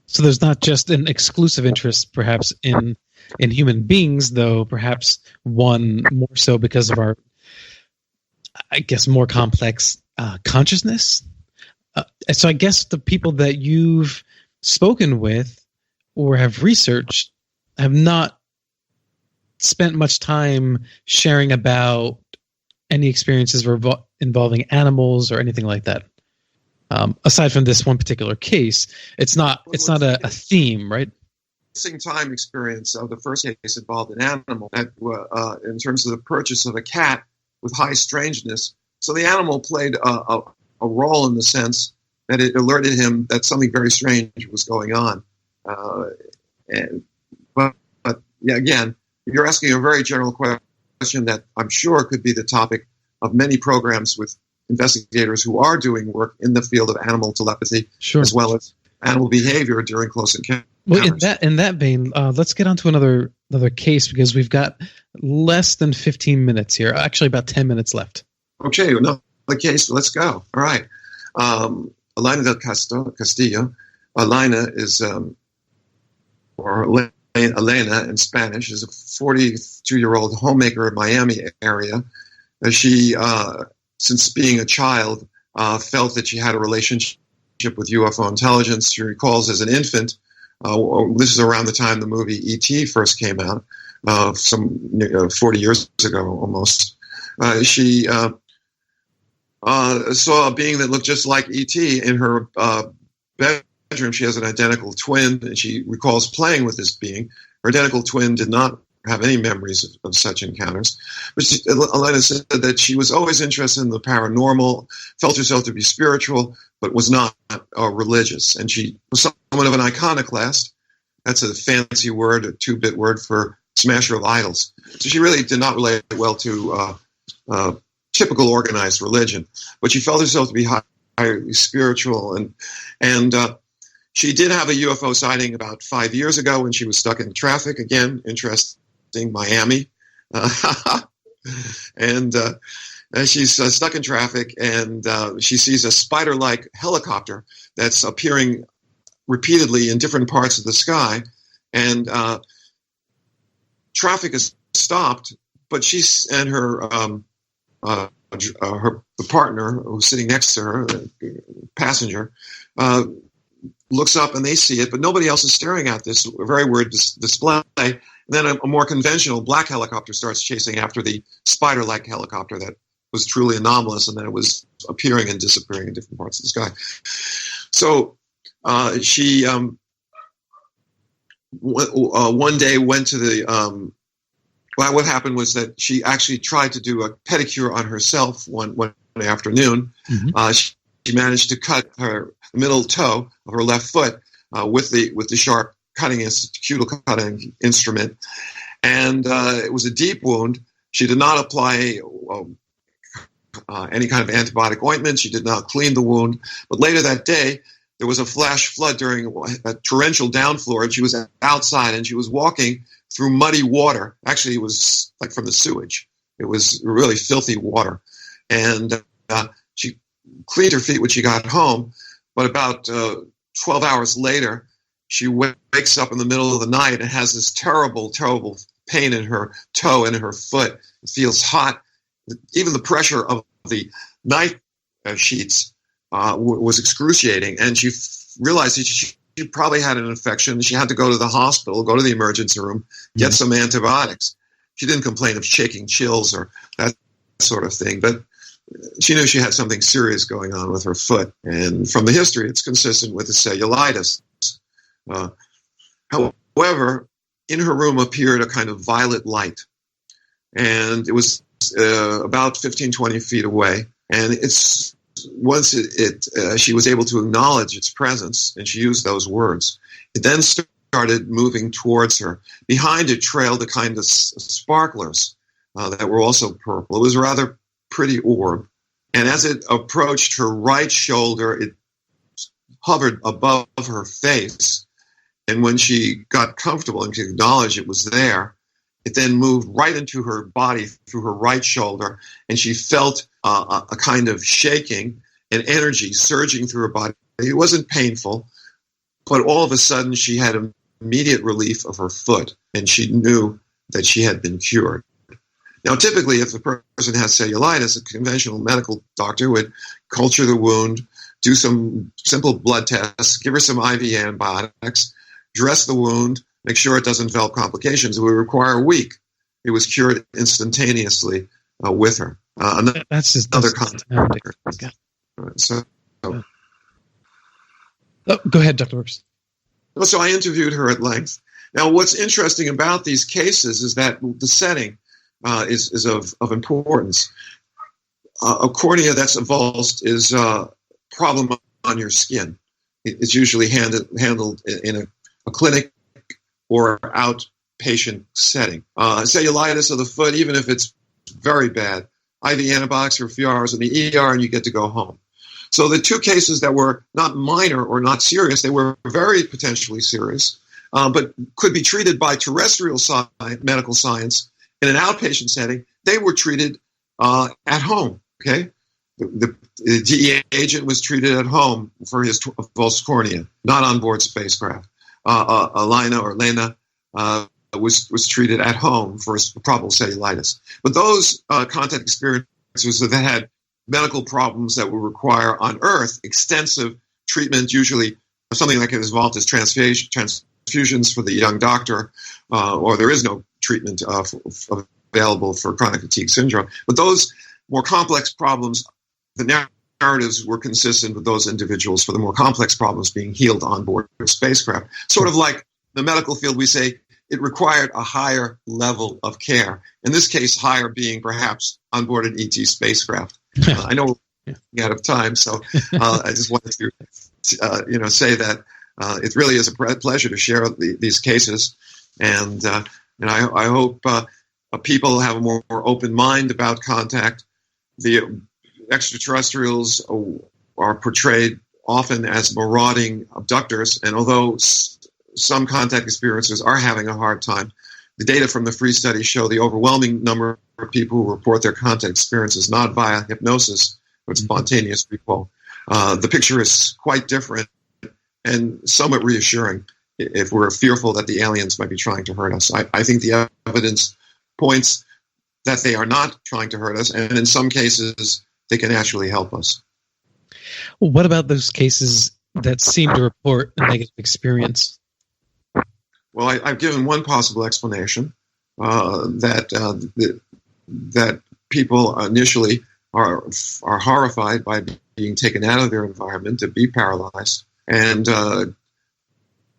So there's not just an exclusive interest, perhaps, in human beings, though perhaps one more so because of our, I guess, more complex consciousness. So I guess the people that you've spoken with or have researched have not spent much time sharing about any experiences involving animals or anything like that. Aside from this one particular case, it's not a theme, right? Missing time experience of the first case involved an animal that, in terms of the purchase of a cat with high strangeness. So the animal played a role in the sense that it alerted him that something very strange was going on. But yeah, again, you're asking a very general question that I'm sure could be the topic of many programs with investigators who are doing work in the field of animal telepathy, sure, as well as animal behavior during close encounters. Well, in that vein, let's get on to another case, because we've got less than 15 minutes here. Actually, about 10 minutes left. Okay, another case. Let's go. All right. Elena del Castillo. Elena is, or Elena in Spanish, is a 42-year-old homemaker in Miami area. She, since being a child, felt that she had a relationship with UFO intelligence. She recalls as an infant, this is around the time the movie E.T. first came out, some 40 years ago almost. She saw a being that looked just like E.T. in her bedroom. She has an identical twin, and she recalls playing with this being. Her identical twin did not have any memories of such encounters. But Elena said that she was always interested in the paranormal, felt herself to be spiritual, but was not religious. And she was somewhat of an iconoclast. That's a fancy word, a 2-bit word for smasher of idols. So she really did not relate well to typical organized religion. But she felt herself to be highly spiritual. And she did have a UFO sighting about 5 years ago when she was stuck in traffic. Again, interesting, Miami. And she's stuck in traffic, and she sees a spider-like helicopter that's appearing repeatedly in different parts of the sky. And traffic is stopped, but she's and the partner who's sitting next to her, passenger, looks up and they see it, but nobody else is staring at this very weird display. And then a more conventional black helicopter starts chasing after the spider-like helicopter that was truly anomalous, and then it was appearing and disappearing in different parts of the sky. So she one day went to the what happened was that she actually tried to do a pedicure on herself one afternoon. Mm-hmm. She managed to cut her middle toe of her left foot with the sharp cuticle cutting instrument, and it was a deep wound. She did not apply any kind of antibiotic ointment. She did not clean the wound. But later that day, there was a flash flood during a torrential downpour, and she was outside, and she was walking through muddy water. Actually, it was like from the sewage. It was really filthy water. And she cleaned her feet when she got home, but about 12 hours later, she wakes up in the middle of the night and has this terrible, terrible pain in her toe and in her foot. It feels hot. Even the pressure of the knife sheets was excruciating, and she realized that she probably had an infection. She had to go to the hospital, go to the emergency room, get some antibiotics. She didn't complain of shaking chills or that sort of thing, but she knew she had something serious going on with her foot. And from the history, it's consistent with the cellulitis. However, in her room appeared a kind of violet light, and it was about 15, 20 feet away. And it's she was able to acknowledge its presence, and she used those words, it then started moving towards her. Behind it trailed a kind of sparklers that were also purple. It was a rather pretty orb. And as it approached her right shoulder, it hovered above her face. And when she got comfortable and she acknowledged it was there, it then moved right into her body through her right shoulder, and she felt a kind of shaking and energy surging through her body. It wasn't painful, but all of a sudden she had immediate relief of her foot, and she knew that she had been cured. Now, typically, if a person has cellulitis, a conventional medical doctor would culture the wound, do some simple blood tests, give her some IV antibiotics, dress the wound, make sure it doesn't develop complications. It would require a week. It was cured instantaneously with her. That's another contact. So, go ahead, Dr. Burkes. So I interviewed her at length. Now, what's interesting about these cases is that the setting is of importance. A cornea that's avulsed is a problem on your skin. It's usually handled in a clinic or outpatient setting. Cellulitis of the foot, even if it's very bad, IV antibiotics for a few hours in the ER and you get to go home. So the two cases that were not minor or not serious, they were very potentially serious, but could be treated by terrestrial medical science in an outpatient setting. They were treated at home, okay? The DEA agent was treated at home for his avulsed cornea, not on board spacecraft. Lena was treated at home for probable cellulitis. But those contact experiences that had medical problems that would require on Earth extensive treatment, usually something like as involved as transfusions for the young doctor, or there is no treatment available for chronic fatigue syndrome. But those more complex problems, the narratives were consistent with those individuals for the more complex problems being healed on board spacecraft. Sort of like the medical field, we say it required a higher level of care. In this case, higher being perhaps on board an ET spacecraft. I know we're out of time, so I just wanted to say that it really is a pleasure to share these cases, and I hope people have a more open mind about contact. The extraterrestrials are portrayed often as marauding abductors, and although some contact experiencers are having a hard time, the data from the free study show the overwhelming number of people who report their contact experiences not via hypnosis but spontaneous recall. The picture is quite different and somewhat reassuring if we're fearful that the aliens might be trying to hurt us. I think the evidence points that they are not trying to hurt us, and in some cases, they can actually help us. Well, what about those cases that seem to report a negative experience? Well, I've given one possible explanation, that people initially are horrified by being taken out of their environment, to be paralyzed, and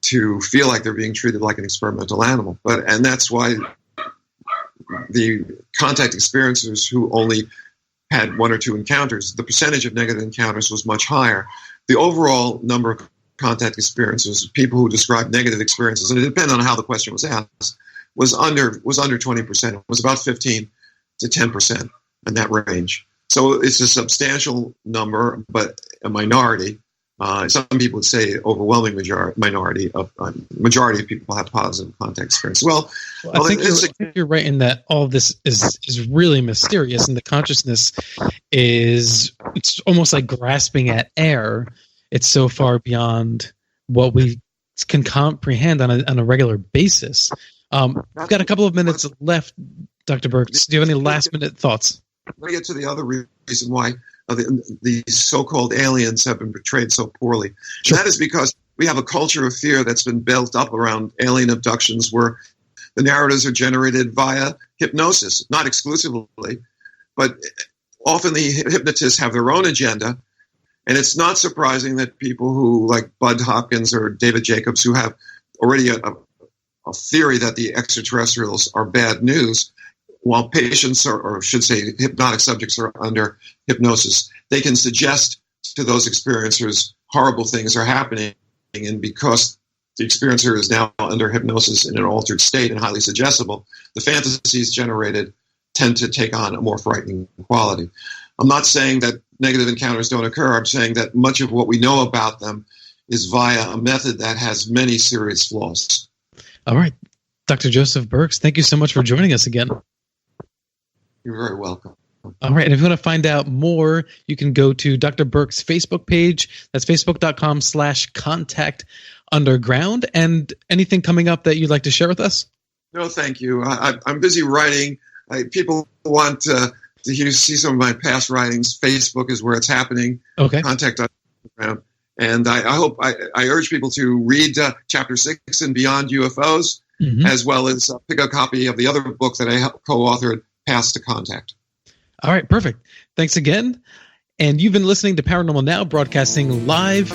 to feel like they're being treated like an experimental animal. And that's why the contact experiencers who only had one or two encounters, the percentage of negative encounters was much higher. The overall number of contact experiences, people who described negative experiences, and it depended on how the question was asked, was under 20%. It was about 15 to 10% in that range. So it's a substantial number, but a minority. Some people would say overwhelming majority of people have positive contact experience. Well, I think you're right in that all of this is really mysterious, and the consciousness it's almost like grasping at air. It's so far beyond what we can comprehend on a regular basis. We've got a couple of minutes left, Dr. Burkes. Do you have any last-minute thoughts? Let me get to the other reason why the so-called aliens have been portrayed so poorly. Sure. That is because we have a culture of fear that's been built up around alien abductions where the narratives are generated via hypnosis, not exclusively, but often the hypnotists have their own agenda. And it's not surprising that people who, like Bud Hopkins or David Jacobs, who have already a theory that the extraterrestrials are bad news, while patients or should say hypnotic subjects are under hypnosis, they can suggest to those experiencers horrible things are happening, and because the experiencer is now under hypnosis in an altered state and highly suggestible, the fantasies generated tend to take on a more frightening quality. I'm not saying that negative encounters don't occur. I'm saying that much of what we know about them is via a method that has many serious flaws. All right. Dr. Joseph Burkes, thank you so much for joining us again. You're very welcome. All right. And if you want to find out more, you can go to Dr. Burkes' Facebook page. That's facebook.com/contact_underground. And anything coming up that you'd like to share with us? No, thank you. I'm busy writing. People want to see some of my past writings. Facebook is where it's happening. Okay. Contact Underground. And I urge people to read Chapter 6 and Beyond UFOs, as well as pick a copy of the other book that I co-authored, Paths to Contact. All right, perfect. Thanks again. And you've been listening to Paranormal Now, broadcasting live